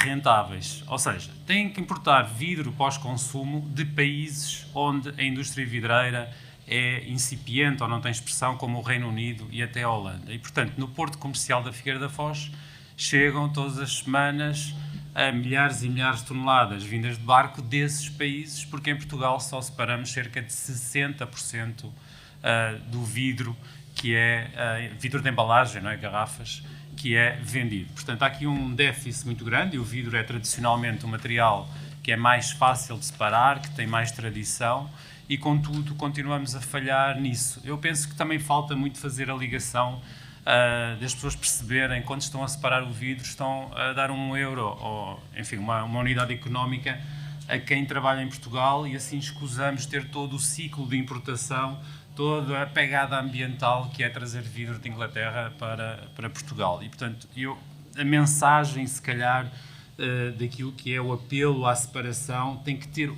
rentáveis. Ou seja, têm que importar vidro pós-consumo de países onde a indústria vidreira é incipiente ou não tem expressão, como o Reino Unido e até a Holanda. E, portanto, no Porto Comercial da Figueira da Foz, chegam todas as semanas a milhares e milhares de toneladas vindas de barco desses países, porque em Portugal só separamos cerca de 60% do vidro, que é vidro de embalagem, não é? Garrafas, que é vendido. Portanto, há aqui um déficit muito grande e o vidro é tradicionalmente um material que é mais fácil de separar, que tem mais tradição e, contudo, continuamos a falhar nisso. Eu penso que também falta muito fazer a ligação das pessoas perceberem, quando estão a separar o vidro, estão a dar €1 ou, enfim, uma unidade económica a quem trabalha em Portugal e assim escusamos ter todo o ciclo de importação, toda a pegada ambiental que é trazer vidro de Inglaterra para Portugal. E, portanto, a mensagem, se calhar, daquilo que é o apelo à separação tem que ter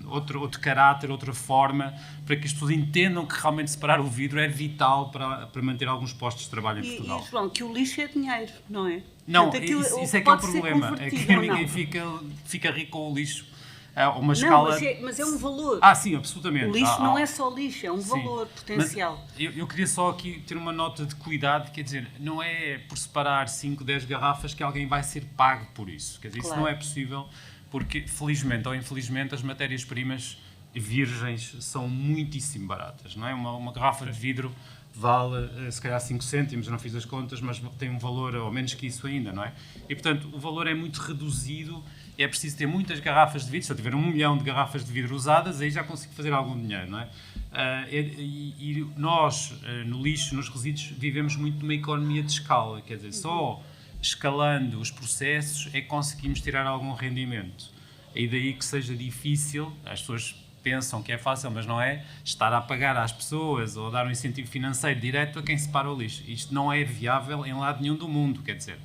outro caráter, outra forma, para que as pessoas entendam que realmente separar o vidro é vital para manter alguns postos de trabalho em Portugal. E, João, que o lixo é dinheiro, não é? Não, portanto, isso é que é o problema, é que ninguém fica rico com o lixo. Uma escala... mas é um valor. Sim, absolutamente. O lixo não é só lixo, é um valor potencial. Eu queria só aqui ter uma nota de cuidado, quer dizer, não é por separar 5, 10 garrafas que alguém vai ser pago por isso. Quer dizer, Isso não é possível, porque felizmente ou infelizmente as matérias-primas virgens são muitíssimo baratas, não é? Uma garrafa de vidro vale se calhar 5 cêntimos, eu não fiz as contas, mas tem um valor ou menos que isso ainda, não é? E portanto o valor é muito reduzido. É preciso ter muitas garrafas de vidro. Se eu tiver 1 milhão de garrafas de vidro usadas, aí já consigo fazer algum dinheiro, não é? E nós, no lixo, nos resíduos, vivemos muito numa economia de escala. Quer dizer, só escalando os processos é que conseguimos tirar algum rendimento. E daí que seja difícil, as pessoas pensam que é fácil, mas não é, estar a pagar às pessoas ou dar um incentivo financeiro direto a quem separa o lixo. Isto não é viável em lado nenhum do mundo, quer dizer.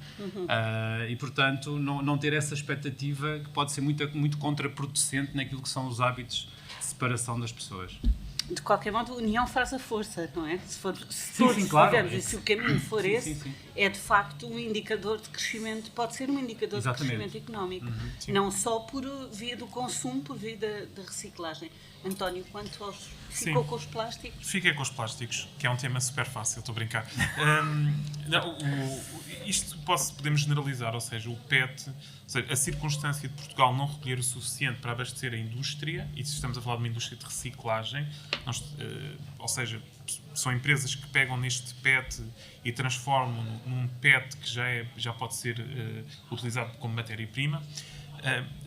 E, portanto, não ter essa expectativa que pode ser muito contraproducente naquilo que são os hábitos de separação das pessoas. de qualquer modo, a união faz a força, não é? Se todos claro. estivermos e se o caminho for Sim, esse, sim. é de facto um indicador de crescimento, pode ser um indicador Exatamente. de crescimento económico, não só por via do consumo, por via da reciclagem. António, quanto aos... Ficou Sim. com os plásticos? Fiquei com os plásticos, que é um tema super fácil, estou a brincar. Isto podemos generalizar, ou seja, o PET, ou seja, a circunstância de Portugal não recolher o suficiente para abastecer a indústria, e se estamos a falar de uma indústria de reciclagem, ou seja, são empresas que pegam neste PET e transformam num PET que já pode ser utilizado como matéria-prima.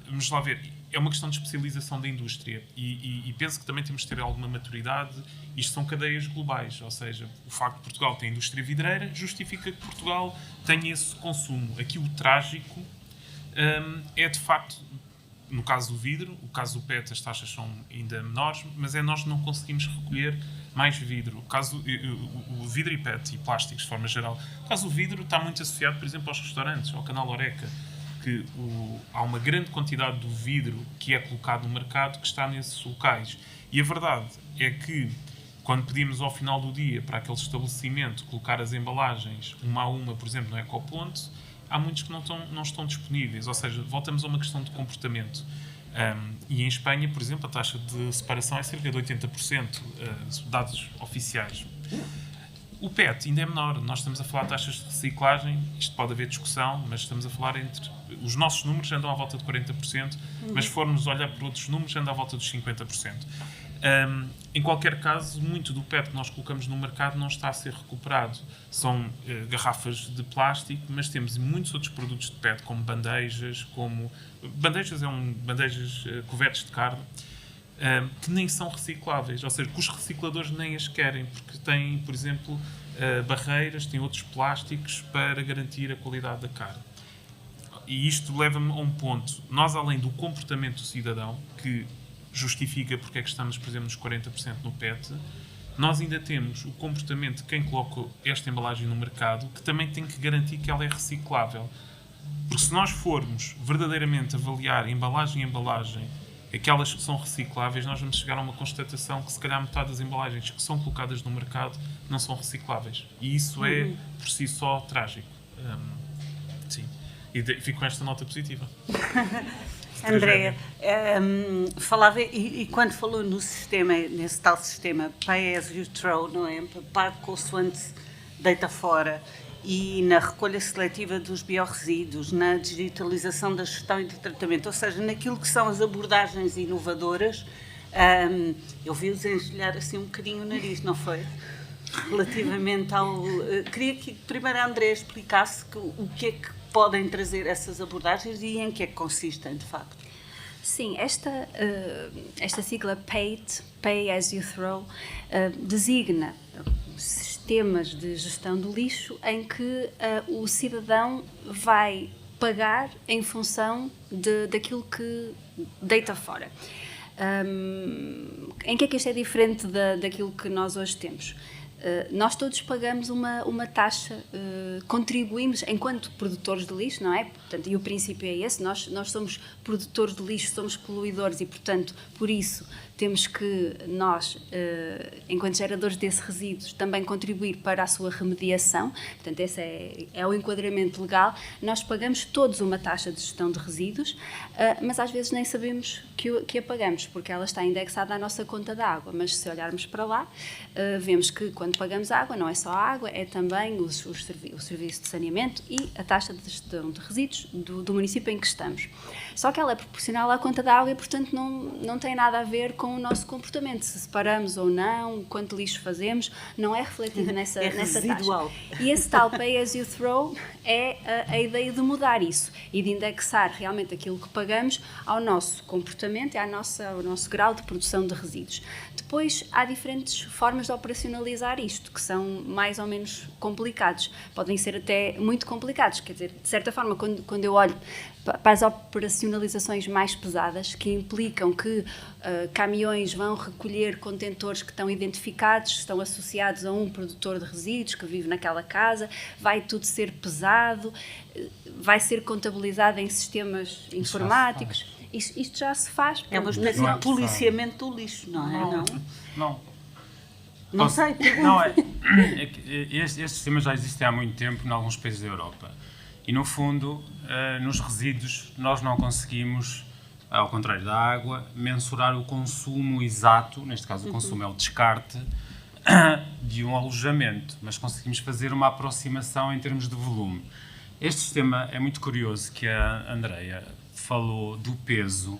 Vamos lá ver, é uma questão de especialização da indústria e penso que também temos de ter alguma maturidade. Isto são cadeias globais, ou seja, o facto de Portugal ter indústria vidreira justifica que Portugal tenha esse consumo. Aqui o trágico é de facto, no caso do vidro, o caso do PET as taxas são ainda menores, mas nós não conseguimos recolher mais vidro. O vidro e PET e plásticos de forma geral, o caso do vidro está muito associado, por exemplo, aos restaurantes, ao canal Horeca, que há uma grande quantidade do vidro que é colocado no mercado que está nesses locais. E a verdade é que, quando pedimos ao final do dia para aquele estabelecimento colocar as embalagens uma a uma, por exemplo, no Ecoponto, há muitos que não estão disponíveis. Ou seja, voltamos a uma questão de comportamento. E em Espanha, por exemplo, a taxa de separação é cerca de 80%, dados oficiais. O PET ainda é menor. Nós estamos a falar de taxas de reciclagem, isto pode haver discussão, mas estamos a falar entre... Os nossos números andam à volta de 40%, mas se formos olhar para outros números, andam à volta dos 50%. Em qualquer caso, muito do PET que nós colocamos no mercado não está a ser recuperado. São garrafas de plástico, mas temos muitos outros produtos de PET, como bandejas, covetes de carne, que nem são recicláveis, ou seja, que os recicladores nem as querem, porque têm, por exemplo, barreiras, têm outros plásticos para garantir a qualidade da carne. E isto leva-me a um ponto. Nós, além do comportamento do cidadão, que justifica porque é que estamos, por exemplo, nos 40% no PET, nós ainda temos o comportamento de quem coloca esta embalagem no mercado, que também tem que garantir que ela é reciclável. Porque se nós formos verdadeiramente avaliar embalagem em embalagem aquelas que são recicláveis, nós vamos chegar a uma constatação que se calhar metade das embalagens que são colocadas no mercado não são recicláveis. E isso é, por si só, trágico. Sim. E fico com esta nota positiva. Andréa, falava, e quando falou no sistema, nesse tal sistema Pay as you throw, não é? Pago consoante deita fora, e na recolha seletiva dos biorresíduos, na digitalização da gestão e do tratamento, ou seja, naquilo que são as abordagens inovadoras, eu vi-os engelhar assim um bocadinho o nariz, não foi? Relativamente ao... queria que primeiro a Andréa explicasse o que é que podem trazer essas abordagens e em que é que consistem, de facto. Sim, esta sigla PAIT, Pay as you throw, designa sistemas de gestão do lixo em que o cidadão vai pagar em função daquilo que deita fora. Em que é que isto é diferente daquilo que nós hoje temos? Nós todos pagamos uma taxa, contribuímos enquanto produtores de lixo, não é? Portanto, e o princípio é esse, nós somos produtores de lixo, somos poluidores e, portanto, por isso temos que nós, enquanto geradores desses resíduos, também contribuir para a sua remediação. Portanto, esse é o enquadramento legal. Nós pagamos todos uma taxa de gestão de resíduos, mas às vezes nem sabemos que a pagamos, porque ela está indexada à nossa conta de água. Mas se olharmos para lá, vemos que quando pagamos água, não é só a água, é também o serviço de saneamento e a taxa de gestão de resíduos do município em que estamos. Só que ela é proporcional à conta de água e, portanto, não tem nada a ver com o nosso comportamento. Se separamos ou não, quanto lixo fazemos, não é refletido nessa residual. taxa. E esse tal Pay as you throw é a ideia de mudar isso e de indexar realmente aquilo que pagamos ao nosso comportamento e ao nosso grau de produção de resíduos. Depois, há diferentes formas de operacionalizar isto, que são mais ou menos complicados. Podem ser até muito complicados, quer dizer, de certa forma, quando eu olho para as operacionalizações mais pesadas, que implicam que caminhões vão recolher contentores que estão identificados, que estão associados a um produtor de resíduos que vive naquela casa, vai tudo ser pesado, vai ser contabilizado em sistemas informáticos. Isto já se faz. É uma espécie Não é de policiamento do lixo, não é? Não sei, pergunto. Não, é que este sistema já existe há muito tempo em alguns países da Europa. E, no fundo, nos resíduos, nós não conseguimos, ao contrário da água, mensurar o consumo exato, neste caso o consumo é o descarte, de um alojamento, mas conseguimos fazer uma aproximação em termos de volume. Este sistema é muito curioso, que a Andreia falou do peso,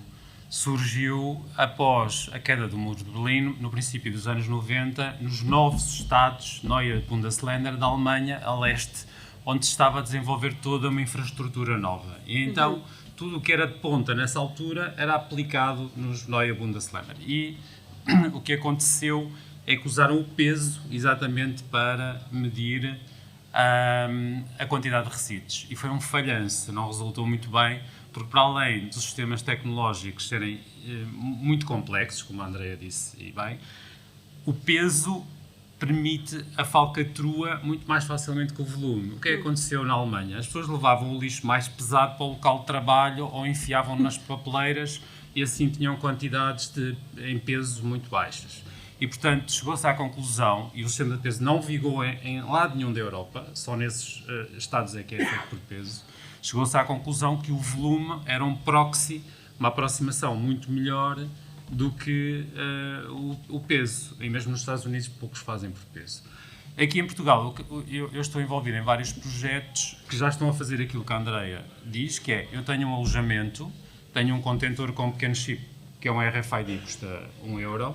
surgiu após a queda do Muro de Berlim, no princípio dos anos 90, nos novos estados, Neue Bundesländer, da Alemanha a leste, onde se estava a desenvolver toda uma infraestrutura nova. E então, tudo o que era de ponta nessa altura era aplicado nos Neue Bundesländer. E o que aconteceu é que usaram o peso exatamente para medir a quantidade de resíduos. E foi um falhanço, não resultou muito bem, porque para além dos sistemas tecnológicos serem muito complexos, como a Andreia disse e bem, o peso permite a falcatrua muito mais facilmente que o volume. O que aconteceu na Alemanha? As pessoas levavam o lixo mais pesado para o local de trabalho ou enfiavam nas papeleiras e assim tinham quantidades em peso muito baixas. E, portanto, chegou-se à conclusão, e o sistema de peso não vigou em lado nenhum da Europa, só nesses estados é que é feito por peso, chegou-se à conclusão que o volume era um proxy, uma aproximação muito melhor do que o peso. E mesmo nos Estados Unidos poucos fazem por peso. Aqui em Portugal, eu estou envolvido em vários projetos que já estão a fazer aquilo que a Andreia diz, que é, eu tenho um alojamento, tenho um contentor com um pequeno chip, que é um RFID, custa €1,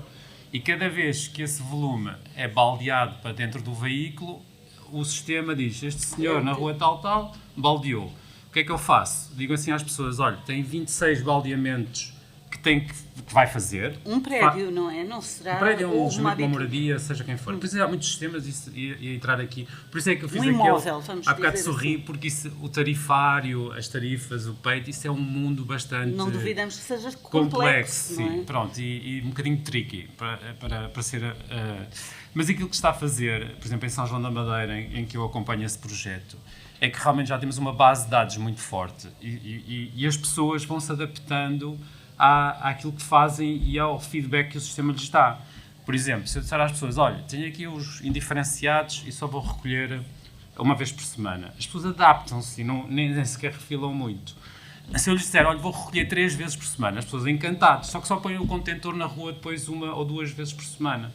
e cada vez que esse volume é baldeado para dentro do veículo, o sistema diz, este senhor na rua tal, baldeou. O que é que eu faço? Digo assim às pessoas, olha, tem 26 baldeamentos que vai fazer. Um prédio, não é? Não será? Um prédio, ou uma moradia, seja quem for. Por isso há muitos sistemas, isso ia entrar aqui. Por isso é que eu fiz imóvel, aquele... vamos Há bocado dizer sorri, assim. porque isso, o tarifário, as tarifas, o peito, isso é um mundo bastante... Não duvidamos que seja complexo, complexo, não é? sim, pronto, e um bocadinho tricky para ser... mas aquilo que está a fazer, por exemplo, em São João da Madeira, em que eu acompanho esse projeto, é que realmente já temos uma base de dados muito forte e as pessoas vão se adaptando àquilo que fazem e ao feedback que o sistema lhes dá. Por exemplo, se eu disser às pessoas, olha, tenho aqui os indiferenciados e só vou recolher uma vez por semana, as pessoas adaptam-se e nem sequer refilam muito. Se eu lhes disser, olha, vou recolher 3 vezes por semana, as pessoas encantadas, só que só põem o contentor na rua depois 1 ou 2 vezes por semana.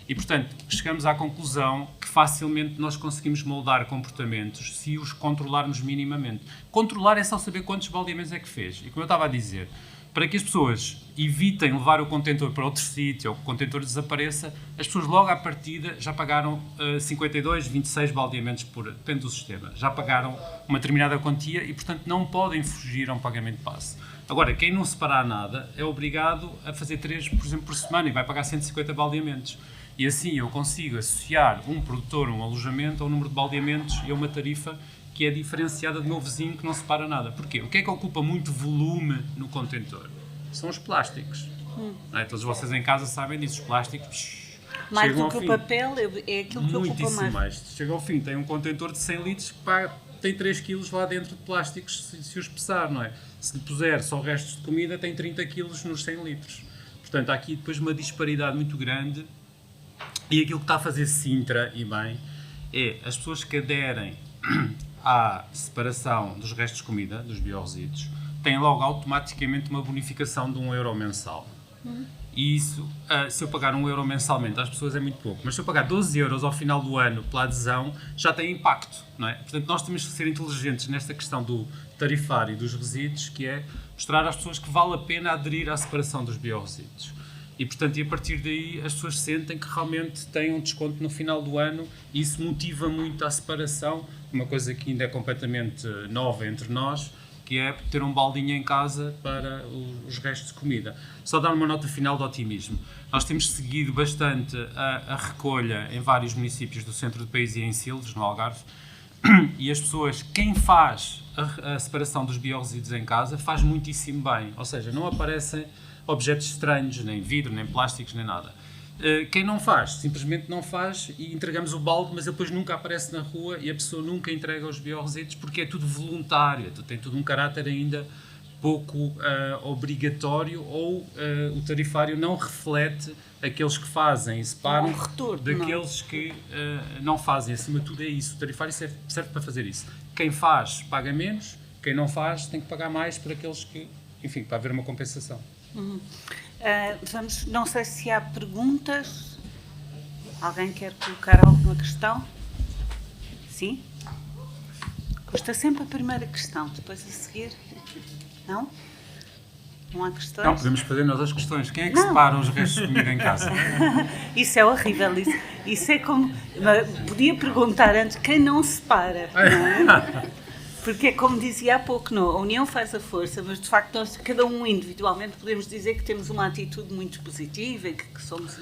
E, portanto, chegamos à conclusão que facilmente nós conseguimos moldar comportamentos se os controlarmos minimamente. Controlar é só saber quantos baldeamentos é que fez. E como eu estava a dizer, para que as pessoas evitem levar o contentor para outro sítio ou que o contentor desapareça, as pessoas logo à partida já pagaram 52, 26 baldeamentos depende do sistema. Já pagaram uma determinada quantia e, portanto, não podem fugir a um pagamento de passe. Agora, quem não separar nada é obrigado a fazer 3, por exemplo, por semana e vai pagar 150 baldeamentos. E assim eu consigo associar um produtor, um alojamento, ao número de baldeamentos e a uma tarifa que é diferenciada do meu vizinho que não separa nada. Porquê? O que é que ocupa muito volume no contentor? São os plásticos. Não é? Todos vocês em casa sabem disso. Os plásticos Mais chegam do que ao o fim. papel, é aquilo que ocupa Muitíssimo mais. Chega ao fim, tem um contentor de 100 litros que tem 3 quilos lá dentro de plásticos se os pesar, não é? Se lhe puser só restos de comida, tem 30 quilos nos 100 litros. Portanto, há aqui depois uma disparidade muito grande e aquilo que está a fazer Sintra, e bem, é as pessoas que aderem à separação dos restos de comida, dos biorresíduos, têm logo automaticamente uma bonificação de €1 mensal. E isso, se eu pagar €1 mensalmente às pessoas é muito pouco, mas se eu pagar 12 € ao final do ano pela adesão, já tem impacto, não é? Portanto, nós temos que ser inteligentes nesta questão do tarifário dos resíduos, que é mostrar às pessoas que vale a pena aderir à separação dos biorresíduos. E, portanto, a partir daí as pessoas sentem que realmente têm um desconto no final do ano e isso motiva muito a separação, uma coisa que ainda é completamente nova entre nós, que é ter um baldinho em casa para os restos de comida. Só dar uma nota final de otimismo. Nós temos seguido bastante a recolha em vários municípios do centro do país e em Silves, no Algarve, e as pessoas, quem faz a separação dos biorresíduos em casa, faz muitíssimo bem. Ou seja, não aparecem objetos estranhos, nem vidro, nem plásticos, nem nada. Quem não faz, simplesmente não faz e entregamos o balde, mas ele depois nunca aparece na rua e a pessoa nunca entrega os biorresíduos porque é tudo voluntário, tem tudo um caráter ainda pouco obrigatório, ou o tarifário não reflete aqueles que fazem e separam Não, retorno, daqueles que não fazem. Acima de tudo é isso. O tarifário serve para fazer isso. Quem faz paga menos, quem não faz tem que pagar mais por aqueles que, enfim, para haver uma compensação. Não sei se há perguntas. Alguém quer colocar alguma questão? Sim? Custa sempre a primeira questão, depois a seguir. Não? Não há questões? Não, podemos fazer nós as questões. Quem é que separa os restos de comida em casa? Isso é horrível. Isso é como... Podia perguntar antes quem não separa, não é? Porque é como dizia há pouco, não, a união faz a força, mas de facto nós, cada um individualmente, podemos dizer que temos uma atitude muito positiva e que somos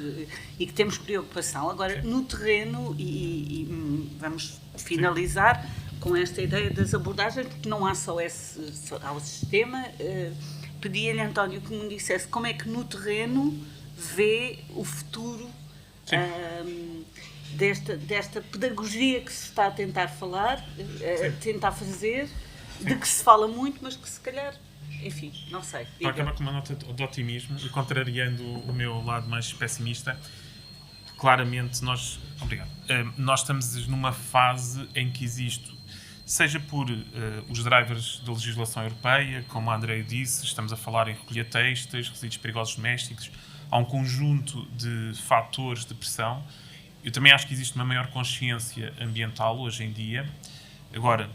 e que temos preocupação. Agora, no terreno, e vamos finalizar com esta ideia das abordagens, porque não há só ao sistema, pedia-lhe, António, que me dissesse como é que no terreno vê o futuro desta pedagogia que se está a tentar falar, tentar fazer, de que se fala muito, mas que se calhar, enfim, não sei. Para acabar com uma nota de otimismo e contrariando o meu lado mais pessimista, claramente nós estamos numa fase em que existe, seja por os drivers da legislação europeia, como a Andrea disse, estamos a falar em recolha têxteis, resíduos perigosos domésticos, há um conjunto de fatores de pressão. Eu também acho que existe uma maior consciência ambiental hoje em dia. Agora,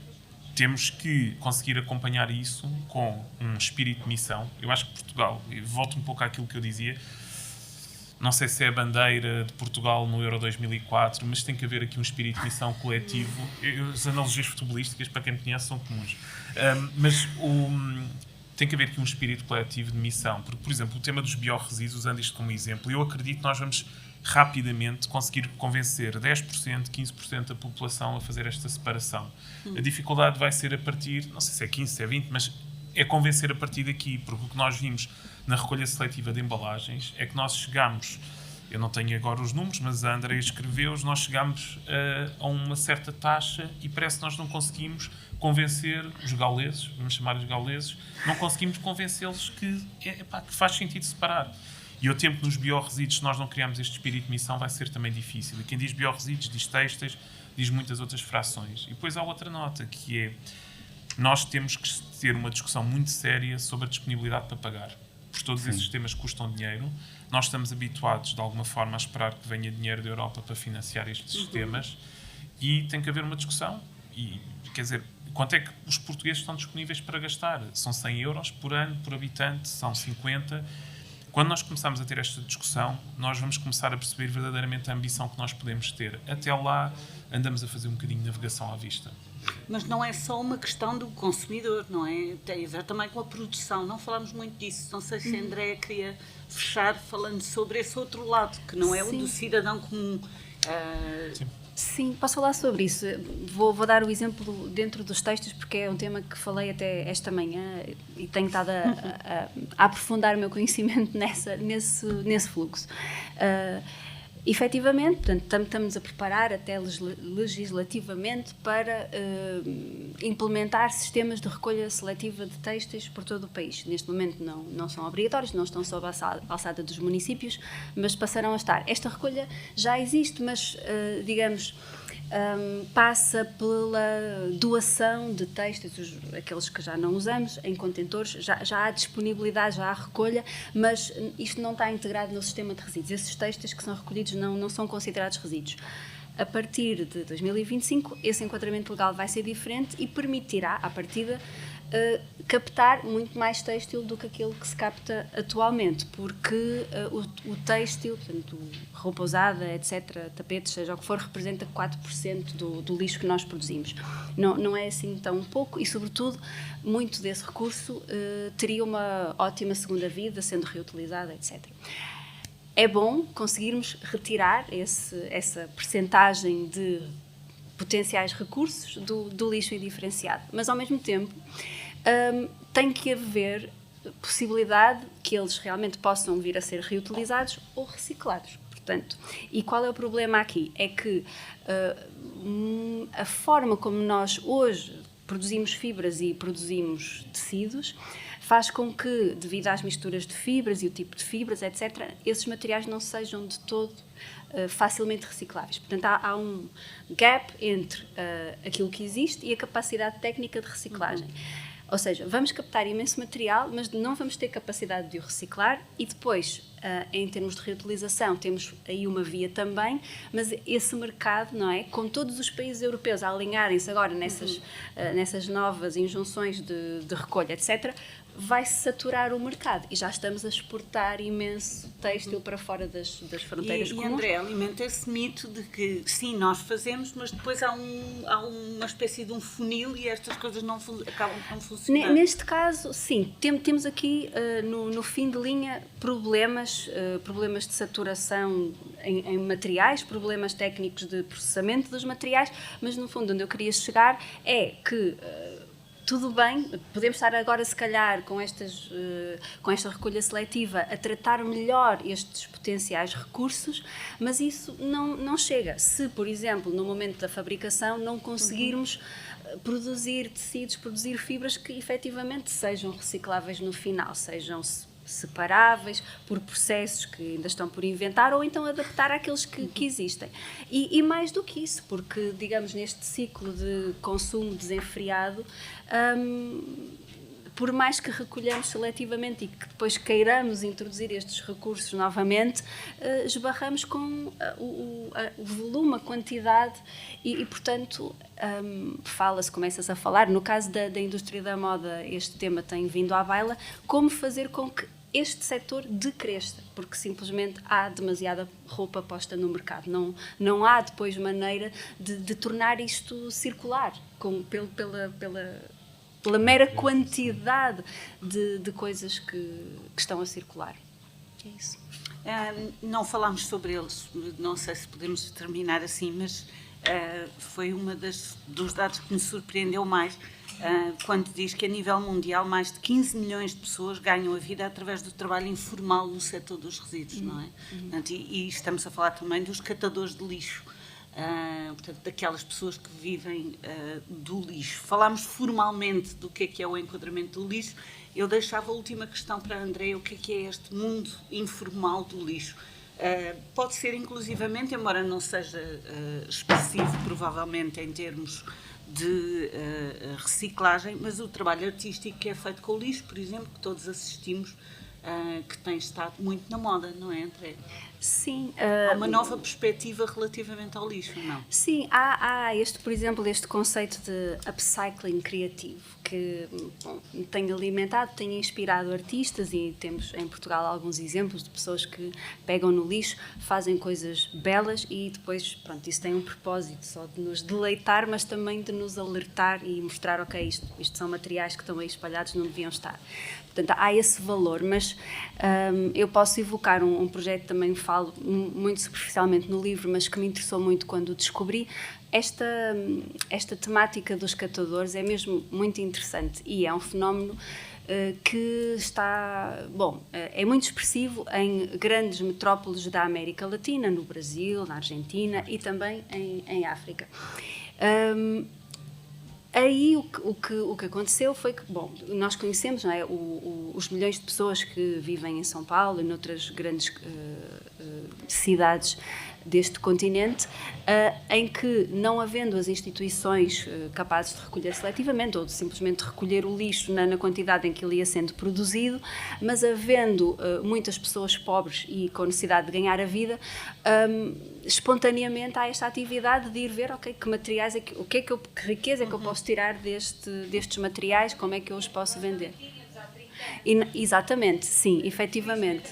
temos que conseguir acompanhar isso com um espírito de missão. Eu acho que Portugal, e volto um pouco àquilo que eu dizia, não sei se é a bandeira de Portugal no Euro 2004, mas tem que haver aqui um espírito de missão coletivo. As analogias futebolísticas, para quem me conhece, são comuns. Tem que haver aqui um espírito coletivo de missão. Porque, por exemplo, o tema dos biorresíduos, usando isto como exemplo, eu acredito que nós vamos rapidamente conseguir convencer 10%, 15% da população a fazer esta separação. A dificuldade vai ser a partir, não sei se é 15, se é 20, mas é convencer a partir daqui, porque o que nós vimos na recolha seletiva de embalagens é que nós chegamos, eu não tenho agora os números, mas a Andrea escreveu-os, nós chegamos a uma certa taxa e parece que nós não conseguimos convencer os gauleses, vamos chamar os gauleses, não conseguimos convencê-los que faz sentido separar. E ao tempo nos biorresíduos, se nós não criarmos este espírito de missão, vai ser também difícil. E quem diz biorresíduos, diz têxteis, diz muitas outras frações. E depois há outra nota, que é, nós temos que ter uma discussão muito séria sobre a disponibilidade para pagar. Porque todos esses temas custam dinheiro. Nós estamos habituados, de alguma forma, a esperar que venha dinheiro da Europa para financiar estes sistemas. E tem que haver uma discussão. E, quer dizer, quanto é que os portugueses estão disponíveis para gastar? São 100 euros por ano, por habitante, são 50. Quando nós começarmos a ter esta discussão, nós vamos começar a perceber verdadeiramente a ambição que nós podemos ter. Até lá, andamos a fazer um bocadinho de navegação à vista. Mas não é só uma questão do consumidor, não é? Tem a ver também com a produção. Não falámos muito disso. Não sei se a Andrea queria fechar falando sobre esse outro lado, que não é o do cidadão comum. Sim, posso falar sobre isso. Vou dar o exemplo dentro dos textos, porque é um tema que falei até esta manhã e tenho estado a aprofundar o meu conhecimento nesse fluxo. Efetivamente, portanto, estamos a preparar até legislativamente para implementar sistemas de recolha seletiva de têxteis por todo o país. Neste momento não são obrigatórios, não estão sob a alçada dos municípios, mas passarão a estar. Esta recolha já existe, mas, digamos, passa pela doação de têxteis, aqueles que já não usamos, em contentores. Já há disponibilidade, já há recolha, mas isto não está integrado no sistema de resíduos. Esses têxteis que são recolhidos não são considerados resíduos. A partir de 2025, esse enquadramento legal vai ser diferente e permitirá, à partida, captar muito mais têxtil do que aquele que se capta atualmente, porque o têxtil, portanto, roupa usada, etc., tapetes, seja o que for, representa 4% do lixo que nós produzimos. Não é assim tão pouco e, sobretudo, muito desse recurso teria uma ótima segunda vida, sendo reutilizado, etc. É bom conseguirmos retirar essa percentagem de potenciais recursos do lixo indiferenciado, mas ao mesmo tempo tem que haver possibilidade que eles realmente possam vir a ser reutilizados ou reciclados. Portanto, e qual é o problema aqui? É que a forma como nós hoje produzimos fibras e produzimos tecidos faz com que, devido às misturas de fibras e o tipo de fibras, etc., esses materiais não sejam de todo facilmente recicláveis. Portanto, há um gap entre aquilo que existe e a capacidade técnica de reciclagem. Ou seja, vamos captar imenso material, mas não vamos ter capacidade de o reciclar e depois, em termos de reutilização, temos aí uma via também, mas esse mercado, não é? Com todos os países europeus a alinharem-se agora nessas novas injunções de recolha, etc., vai-se saturar o mercado e já estamos a exportar imenso têxtil para fora das fronteiras comuns. E André, alimenta esse mito de que sim, nós fazemos, mas depois há uma espécie de um funil e estas coisas acabam por não funcionar. Neste caso, sim, temos aqui no fim de linha problemas de saturação em materiais, problemas técnicos de processamento dos materiais, mas no fundo onde eu queria chegar é que tudo bem, podemos estar agora, se calhar, com esta recolha seletiva, a tratar melhor estes potenciais recursos, mas isso não chega. Se, por exemplo, no momento da fabricação, não conseguirmos produzir tecidos, produzir fibras que efetivamente sejam recicláveis no final, sejam separáveis por processos que ainda estão por inventar ou então adaptar àqueles que existem. E mais do que isso, porque, digamos, neste ciclo de consumo desenfreado, por mais que recolhamos seletivamente e que depois queiramos introduzir estes recursos novamente, esbarramos com o volume, a quantidade e portanto, começa-se a falar, no caso da indústria da moda, este tema tem vindo à baila, como fazer com que este setor decresça, porque simplesmente há demasiada roupa posta no mercado. Não há depois maneira de tornar isto circular, pela mera quantidade de coisas que estão a circular. É isso. Não falámos sobre eles, não sei se podemos terminar assim, mas foi dos dados que me surpreendeu mais, quando diz que a nível mundial mais de 15 milhões de pessoas ganham a vida através do trabalho informal no setor dos resíduos, não é? Portanto, e estamos a falar também dos catadores de lixo. Portanto, daquelas pessoas que vivem do lixo. Falámos formalmente do que é o enquadramento do lixo. Eu deixava a última questão para a Andréia, o que é este mundo informal do lixo? Pode ser inclusivamente, embora não seja expressivo provavelmente em termos de reciclagem, mas o trabalho artístico que é feito com o lixo, por exemplo, que todos assistimos, que tem estado muito na moda, não é, André? Sim. Há uma nova perspectiva relativamente ao lixo, não? Sim, há por exemplo, este conceito de upcycling criativo, que tem alimentado, tem inspirado artistas e temos em Portugal alguns exemplos de pessoas que pegam no lixo, fazem coisas belas e depois, pronto, isso tem um propósito só de nos deleitar, mas também de nos alertar e mostrar, ok, isto são materiais que estão aí espalhados, não deviam estar. Portanto, há esse valor, mas eu posso evocar um projeto que também falo muito superficialmente no livro, mas que me interessou muito quando o descobri. Esta temática dos catadores é mesmo muito interessante e é um fenómeno que está, é muito expressivo em grandes metrópoles da América Latina, no Brasil, na Argentina e também em África. Aí o que aconteceu foi que, nós conhecemos, não é, os milhões de pessoas que vivem em São Paulo e noutras grandes cidades deste continente, em que, não havendo as instituições capazes de recolher seletivamente ou de simplesmente recolher o lixo na quantidade em que ele ia sendo produzido, mas havendo muitas pessoas pobres e com necessidade de ganhar a vida, espontaneamente há esta atividade de ir ver, ok, que materiais que riqueza é que eu posso tirar destes materiais, como é que eu os posso vender. Exatamente, sim, efetivamente.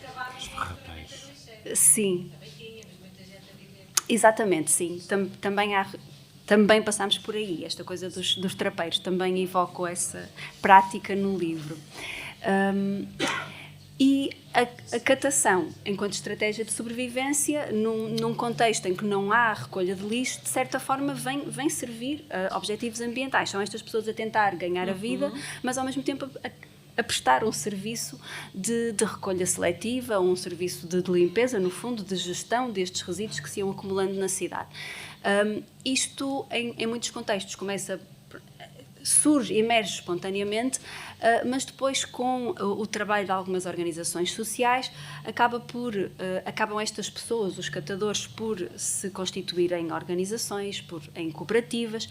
Sim. Exatamente, sim. Também passámos por aí. Esta coisa dos trapeiros, também evoco essa prática no livro. E a catação, enquanto estratégia de sobrevivência, num contexto em que não há recolha de lixo, de certa forma vem servir a objetivos ambientais. São estas pessoas a tentar ganhar a vida, mas ao mesmo tempo a prestar um serviço de recolha seletiva, um serviço de limpeza, no fundo, de gestão destes resíduos que se iam acumulando na cidade. Isto, em muitos contextos, surge, emerge espontaneamente, mas depois com o trabalho de algumas organizações sociais acabam estas pessoas, os catadores, por se constituírem em organizações, em cooperativas,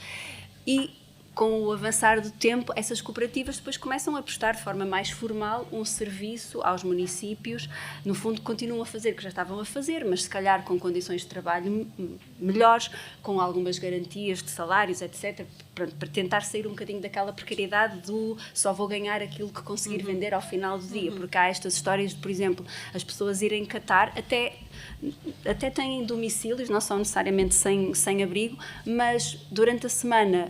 e com o avançar do tempo, essas cooperativas depois começam a prestar de forma mais formal um serviço aos municípios. No fundo, continuam a fazer o que já estavam a fazer, mas se calhar com condições de trabalho melhores, com algumas garantias de salários, etc., para tentar sair um bocadinho daquela precariedade do só vou ganhar aquilo que conseguir vender ao final do dia. Porque há estas histórias de, por exemplo, as pessoas irem catar, até têm domicílios, não são necessariamente sem abrigo, mas durante a semana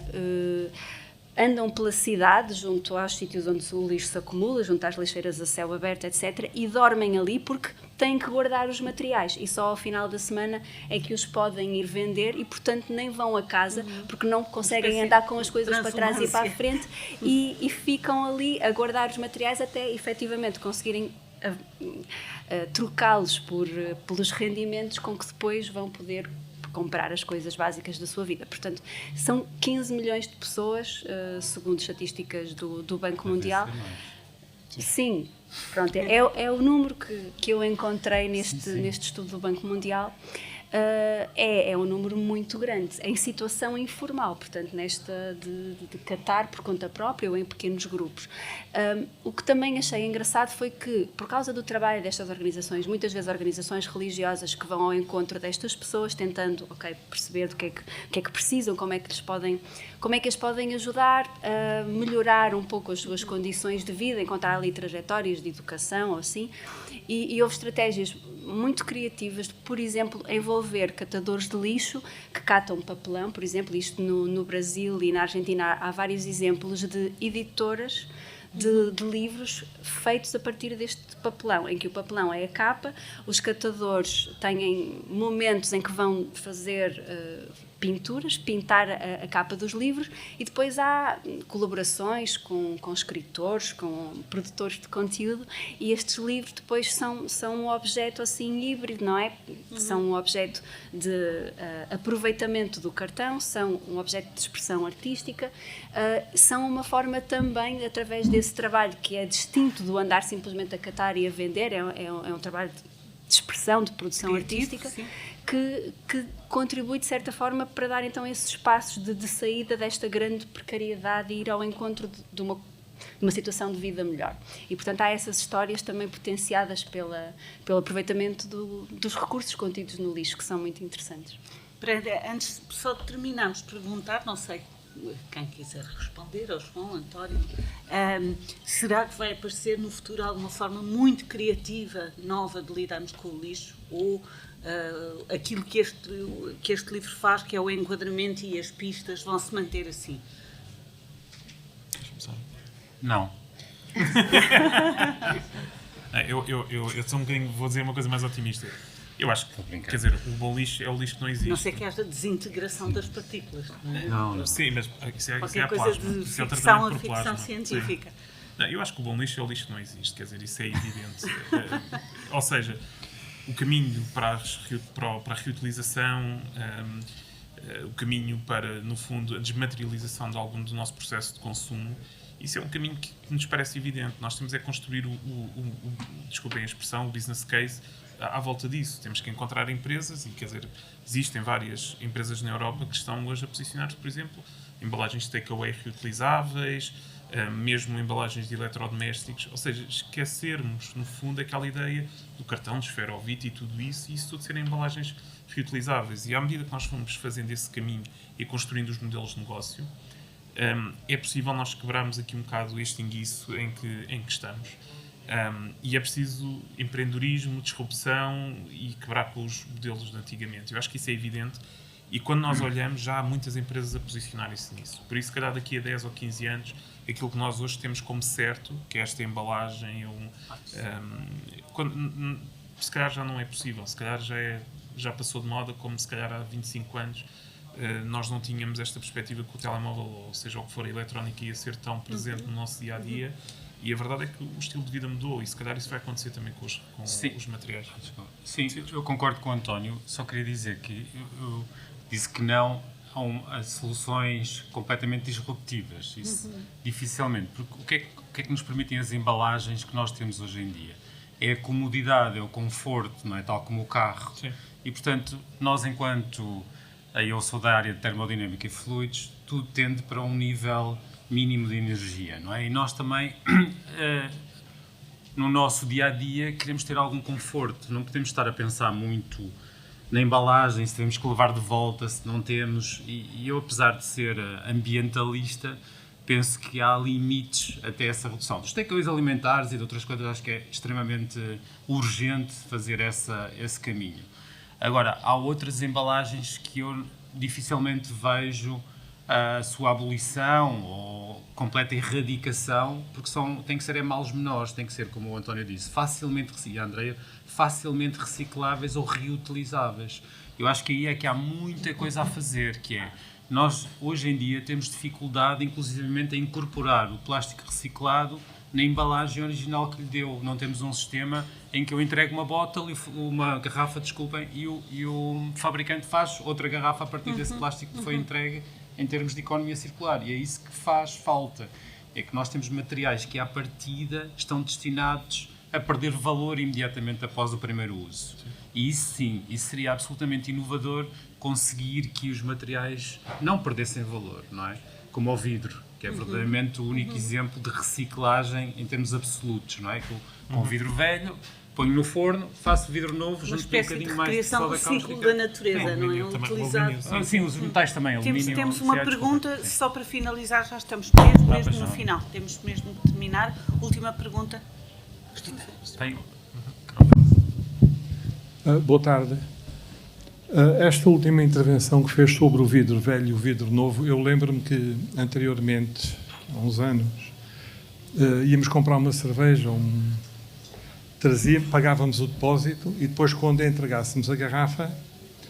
andam pela cidade, junto aos sítios onde o lixo se acumula, junto às lixeiras a céu aberto, etc., e dormem ali porque têm que guardar os materiais, e só ao final da semana é que os podem ir vender, e portanto nem vão a casa porque não conseguem andar com as coisas para trás e para a frente, e ficam ali a guardar os materiais até efetivamente conseguirem trocá-los pelos rendimentos com que depois vão poder comprar as coisas básicas da sua vida. Portanto, são 15 milhões de pessoas, segundo estatísticas do Banco Mundial. Sim, pronto, é o número que eu encontrei neste estudo do Banco Mundial. É um número muito grande, em situação informal, portanto, nesta de catar por conta própria ou em pequenos grupos. O que também achei engraçado foi que, por causa do trabalho destas organizações, muitas vezes organizações religiosas que vão ao encontro destas pessoas, tentando perceber do que é que precisam, como é que eles podem ajudar a melhorar um pouco as suas condições de vida, encontrar ali trajetórias de educação ou assim, e houve estratégias muito criativas de, por exemplo, envolver catadores de lixo que catam papelão, por exemplo, isto no Brasil e na Argentina há vários exemplos de editoras de livros feitos a partir deste papelão, em que o papelão é a capa, os catadores têm momentos em que vão fazer pintar a capa dos livros, e depois há colaborações com escritores, com produtores de conteúdo, e estes livros depois são um objeto assim híbrido, não é? São um objeto de aproveitamento do cartão, são um objeto de expressão artística, são uma forma também, através desse trabalho que é distinto do andar simplesmente a catar e a vender, é um trabalho de expressão, de produção criativo, artística, que contribui de certa forma para dar então esses espaços de saída desta grande precariedade e ir ao encontro de uma situação de vida melhor. E portanto há essas histórias também potenciadas pelo aproveitamento dos recursos contidos no lixo, que são muito interessantes. Antes só de terminarmos de perguntar, não sei quem quiser responder, ao João, António, será que vai aparecer no futuro alguma forma muito criativa, nova de lidarmos com o lixo, ou aquilo que este livro faz, que é o enquadramento e as pistas, vão se manter assim? Não. Eu sou um bocadinho, vou dizer uma coisa mais otimista. Eu acho que, quer dizer, o bom lixo é o lixo que não existe. Não sei que é esta desintegração das partículas. Não. Sim, mas isso é Qualquer a coisa plasma. de Isso é o ficção tratamento a por ficção plasma. científica. Não, eu acho que o bom lixo é o lixo que não existe, quer dizer, isso é evidente. Ou seja, o caminho para a reutilização, o caminho para, no fundo, a desmaterialização de algum do nosso processo de consumo, isso é um caminho que nos parece evidente. Nós temos é construir desculpem a expressão, o business case à volta disso. Temos que encontrar empresas, e quer dizer, existem várias empresas na Europa que estão hoje a posicionar-se, por exemplo, embalagens de takeaway reutilizáveis, mesmo embalagens de eletrodomésticos, ou seja, esquecermos, no fundo, aquela ideia do cartão de esferovite e tudo isso tudo serem embalagens reutilizáveis. E à medida que nós fomos fazendo esse caminho e construindo os modelos de negócio, é possível nós quebrarmos aqui um bocado este enguiço em que estamos. E é preciso empreendedorismo, disrupção e quebrar com os modelos de antigamente. Eu acho que isso é evidente, e quando nós olhamos, já há muitas empresas a posicionarem-se nisso. Por isso, se calhar daqui a 10 ou 15 anos, aquilo que nós hoje temos como certo, que é esta embalagem, se calhar já não é possível, se calhar já passou de moda, como se calhar há 25 anos nós não tínhamos esta perspectiva que o telemóvel, ou seja, o que for a eletrónica, ia ser tão presente no nosso dia-a-dia. E a verdade é que o estilo de vida mudou, e se calhar isso vai acontecer também com os materiais. Sim, eu concordo com o António, só queria dizer que eu disse que não a soluções completamente disruptivas. Isso dificilmente. Porque o que é que nos permitem as embalagens que nós temos hoje em dia? É a comodidade, é o conforto, não é? Tal como o carro. Sim. E, portanto, nós enquanto... Eu sou da área de termodinâmica e fluidos, tudo tende para um nível mínimo de energia, não é? E nós também, no nosso dia-a-dia, queremos ter algum conforto. Não podemos estar a pensar muito na embalagem, se temos que levar de volta, se não temos. E eu, apesar de ser ambientalista, penso que há limites até essa redução. Dos takeaways alimentares e de outras coisas, acho que é extremamente urgente fazer esse caminho. Agora, há outras embalagens que eu dificilmente vejo a sua abolição ou completa erradicação, porque têm que ser males menores, têm que ser, como o António disse, e a Andreia, facilmente recicláveis ou reutilizáveis. Eu acho que aí é que há muita coisa a fazer, que é, nós hoje em dia temos dificuldade, inclusivamente, em incorporar o plástico reciclado na embalagem original que lhe deu. Não temos um sistema em que eu entrego uma garrafa, desculpem, e o fabricante faz outra garrafa a partir desse plástico que foi entregue em termos de economia circular. E é isso que faz falta. É que nós temos materiais que, à partida, estão destinados a perder valor imediatamente após o primeiro uso. E isso sim, isso seria absolutamente inovador, conseguir que os materiais não perdessem valor, não é? Como o vidro, que é verdadeiramente o único exemplo de reciclagem em termos absolutos, não é? Com o vidro velho, ponho no forno, faço vidro novo, uma junto um espécie de bocadinho mais de recriação soda do ciclo cáustica. da natureza, não é? Utilizado. Sim, os metais também, alumínio... Temos uma certo, pergunta, sim. só para finalizar, já estamos mesmo no final. Temos mesmo de terminar. Última pergunta. Tem... Boa tarde. Esta última intervenção que fez sobre o vidro velho e o vidro novo, eu lembro-me que anteriormente, há uns anos, íamos comprar uma cerveja, pagávamos o depósito e depois, quando entregássemos a garrafa,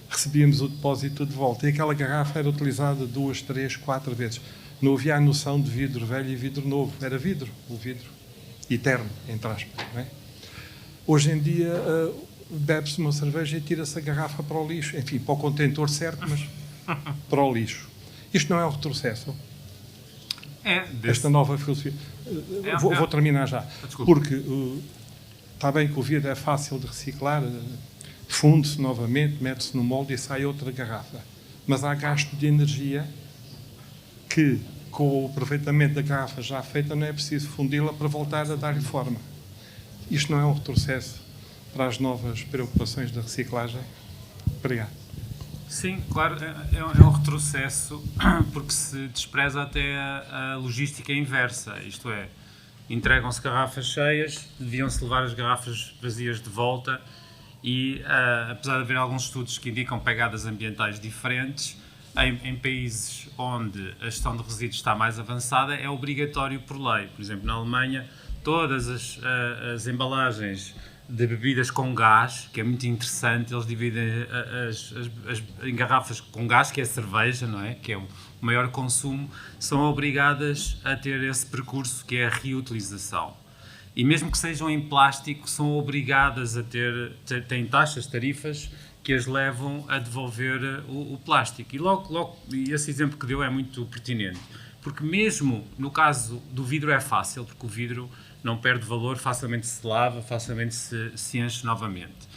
recebíamos o depósito de volta. E aquela garrafa era utilizada 2, 3, 4 vezes. Não havia a noção de vidro velho e vidro novo. Era vidro, o vidro eterno, entre aspas. Não é? Hoje em dia, bebe-se uma cerveja e tira-se a garrafa para o lixo. Enfim, para o contentor certo, mas para o lixo. Isto não é um retrocesso? Esta nova filosofia. Vou terminar já. Desculpa. Porque está bem que o vidro é fácil de reciclar, funde-se novamente, mete-se no molde e sai outra garrafa. Mas há gasto de energia que, com o aproveitamento da garrafa já feita, não é preciso fundi-la para voltar a dar-lhe forma. Isto não é um retrocesso para as novas preocupações da reciclagem? Obrigado. Sim, claro, é um retrocesso porque se despreza até a logística inversa, isto é, entregam-se garrafas cheias, deviam-se levar as garrafas vazias de volta e, apesar de haver alguns estudos que indicam pegadas ambientais diferentes, em países onde a gestão de resíduos está mais avançada, é obrigatório por lei. Por exemplo, na Alemanha, todas as embalagens de bebidas com gás, que é muito interessante, eles dividem em garrafas com gás, que é cerveja, não é? Que é o maior consumo, são obrigadas a ter esse percurso que é a reutilização. E mesmo que sejam em plástico, são obrigadas a têm taxas, tarifas, que as levam a devolver o plástico. E esse exemplo que deu é muito pertinente, porque mesmo no caso do vidro é fácil, porque o vidro não perde valor, facilmente se lava, facilmente se enche novamente.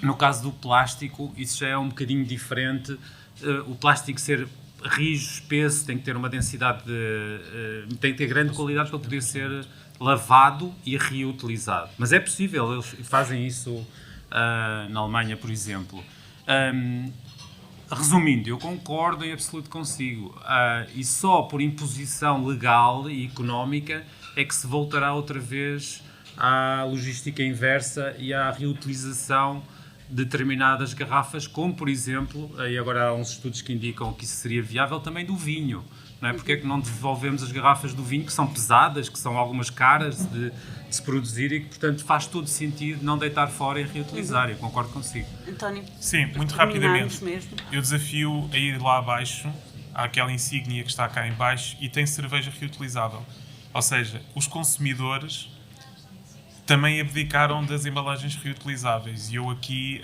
No caso do plástico, isso já é um bocadinho diferente. O plástico ser rijo, espesso, tem que ter uma densidade, tem que ter grande qualidade para poder ser lavado e reutilizado. Mas é possível, eles fazem isso na Alemanha, por exemplo. Resumindo, eu concordo em absoluto consigo. E só por imposição legal e económica é que se voltará outra vez à logística inversa e à reutilização de determinadas garrafas, como, por exemplo, e agora há uns estudos que indicam que isso seria viável também do vinho. Não é? Porque é que não devolvemos as garrafas do vinho, que são pesadas, que são algumas caras de se produzir e que, portanto, faz todo sentido não deitar fora e reutilizar. Eu concordo consigo. António? Sim, muito rapidamente. Eu desafio a ir lá abaixo, àquela insígnia que está cá em baixo, e tem cerveja reutilizável. Ou seja, os consumidores também abdicaram das embalagens reutilizáveis. E eu aqui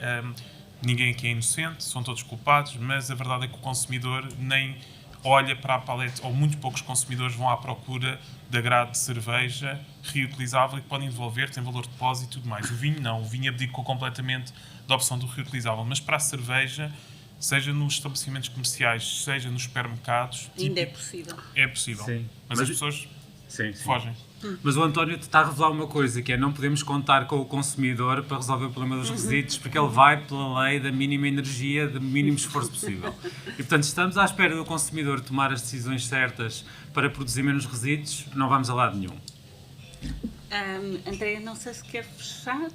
ninguém aqui é inocente, são todos culpados, mas a verdade é que o consumidor nem olha para a paleta, ou muito poucos consumidores vão à procura da grade de cerveja reutilizável e que podem devolver, tem valor de depósito e tudo mais. O vinho não, o vinho abdicou completamente da opção do reutilizável, mas para a cerveja, seja nos estabelecimentos comerciais, seja nos supermercados... Ainda é possível. É possível. Sim. Mas as pessoas fogem. Mas o António está a revelar uma coisa, que é não podemos contar com o consumidor para resolver o problema dos resíduos, porque ele vai pela lei da mínima energia, do mínimo esforço possível. E, portanto, estamos à espera do consumidor tomar as decisões certas para produzir menos resíduos, não vamos a lado nenhum. Andréia, não sei se quer fechar.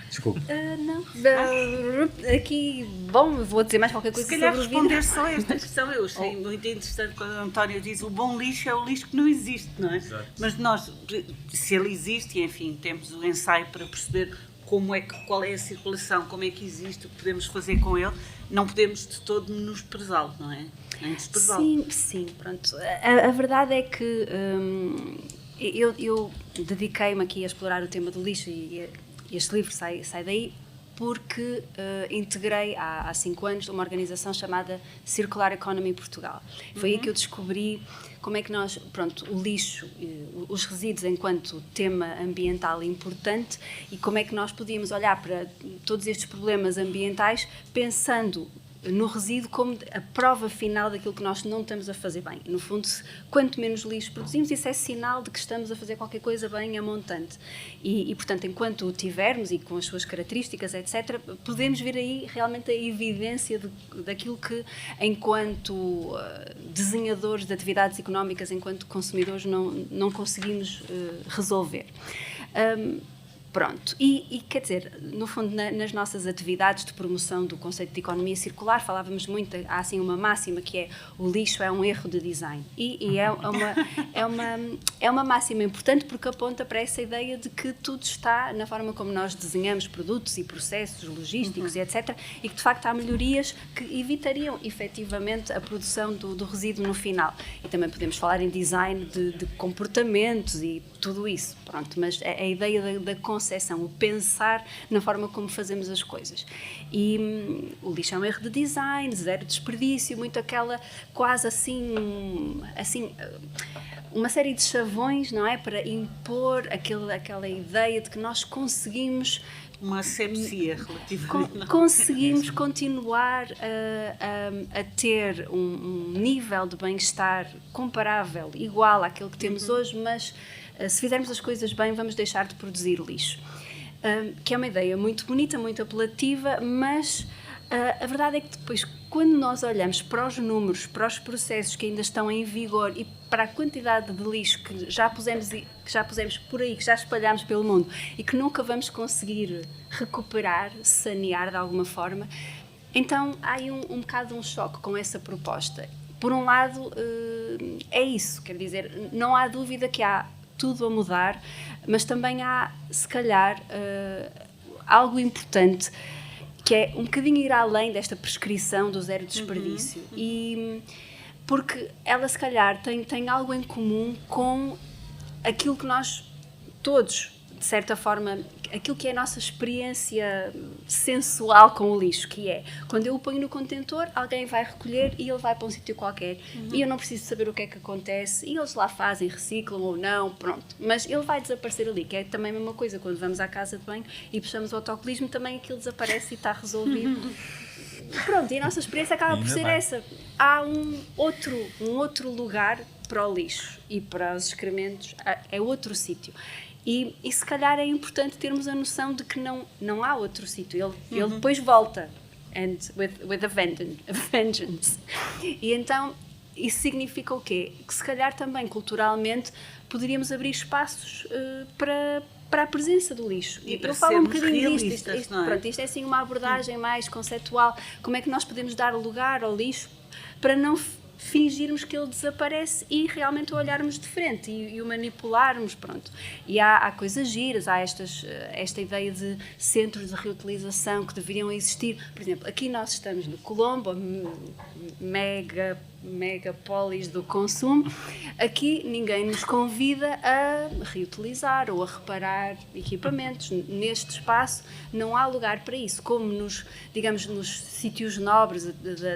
Desculpe. Não. Aqui, bom, vou dizer mais qualquer coisa Se calhar sobre o responder vidro. só a esta questão, eu achei muito interessante quando o António diz o bom lixo é o lixo que não existe, não é? Exato. Mas nós, se ele existe, e enfim, temos o ensaio para perceber qual é a circulação, como é que existe, o que podemos fazer com ele, não podemos de todo menosprezá-lo, não é? Nem desprezá-lo. Sim, pronto. A verdade é que eu dediquei-me aqui a explorar o tema do lixo e este livro sai daí porque integrei há 5 anos uma organização chamada Circular Economy Portugal. Foi aí que eu descobri como é que nós, o lixo, os resíduos enquanto tema ambiental importante e como é que nós podíamos olhar para todos estes problemas ambientais pensando no resíduo como a prova final daquilo que nós não estamos a fazer bem. No fundo, quanto menos lixo produzimos, isso é sinal de que estamos a fazer qualquer coisa bem a montante. E portanto, enquanto o tivermos e com as suas características, etc., podemos ver aí realmente a evidência daquilo que, enquanto desenhadores de atividades económicas, enquanto consumidores, não conseguimos resolver. Pronto, e quer dizer, no fundo, nas nossas atividades de promoção do conceito de economia circular, falávamos muito, há assim uma máxima que é o lixo é um erro de design. E é uma máxima importante porque aponta para essa ideia de que tudo está na forma como nós desenhamos produtos e processos logísticos e etc. E que de facto há melhorias que evitariam efetivamente a produção do resíduo no final. E também podemos falar em design de comportamentos e tudo isso, pronto, mas a ideia da concepção, o pensar na forma como fazemos as coisas. E o lixo é um erro de design, zero desperdício, muito aquela quase assim, uma série de chavões, não é? Para impor aquela ideia de que nós conseguimos uma asepsia relativamente. Conseguimos continuar a ter um nível de bem-estar comparável, igual àquele que temos hoje, mas se fizermos as coisas bem, vamos deixar de produzir lixo. Que é uma ideia muito bonita, muito apelativa, mas a verdade é que depois, quando nós olhamos para os números, para os processos que ainda estão em vigor e para a quantidade de lixo que já pusemos por aí, que já espalhamos pelo mundo e que nunca vamos conseguir recuperar, sanear de alguma forma, então há aí um bocado um choque com essa proposta. Por um lado, é isso, quer dizer, não há dúvida que há tudo a mudar, mas também há, se calhar, algo importante, que é um bocadinho ir além desta prescrição do zero desperdício. E porque ela, se calhar, tem algo em comum com aquilo que nós todos, de certa forma, aquilo que é a nossa experiência sensual com o lixo, que é, quando eu o ponho no contentor, alguém vai recolher e ele vai para um sítio qualquer. E eu não preciso saber o que é que acontece, e eles lá fazem, reciclam ou não, pronto. Mas ele vai desaparecer ali, que é também a mesma coisa, quando vamos à casa de banho e puxamos o autocolismo, também aquilo desaparece e está resolvido. Pronto, e a nossa experiência acaba por ser essa. Há um outro lugar para o lixo e para os excrementos, é outro sítio. E se calhar é importante termos a noção de que não há outro sítio. Ele depois volta, and with a vengeance. E então, isso significa o quê? Que se calhar também, culturalmente, poderíamos abrir espaços para a presença do lixo. E para eu falo um sermos bocadinho realistas, disto. não é? Pronto, isto é assim uma abordagem mais conceptual. Como é que nós podemos dar lugar ao lixo para não fingirmos que ele desaparece e realmente o olharmos de frente e o manipularmos, pronto. E há coisas giras, há esta ideia de centros de reutilização que deveriam existir. Por exemplo, aqui nós estamos no Colombo, mega megapolis do consumo, aqui ninguém nos convida a reutilizar ou a reparar equipamentos. Neste espaço não há lugar para isso. Como nos sítios nobres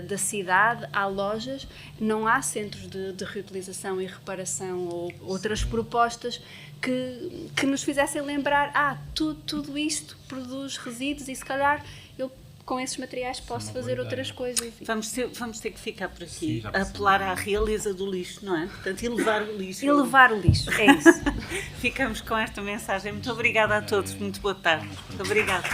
da cidade, há lojas, não há centros de reutilização e reparação ou outras propostas que nos fizessem lembrar, tudo isto produz resíduos e se calhar eu com esses materiais posso fazer outras coisas. Vamos ter que ficar por aqui, apelar à realeza do lixo, não é? Portanto, elevar o lixo. Elevar o lixo, é isso. Ficamos com esta mensagem. Muito obrigada a todos, muito boa tarde. Muito obrigada.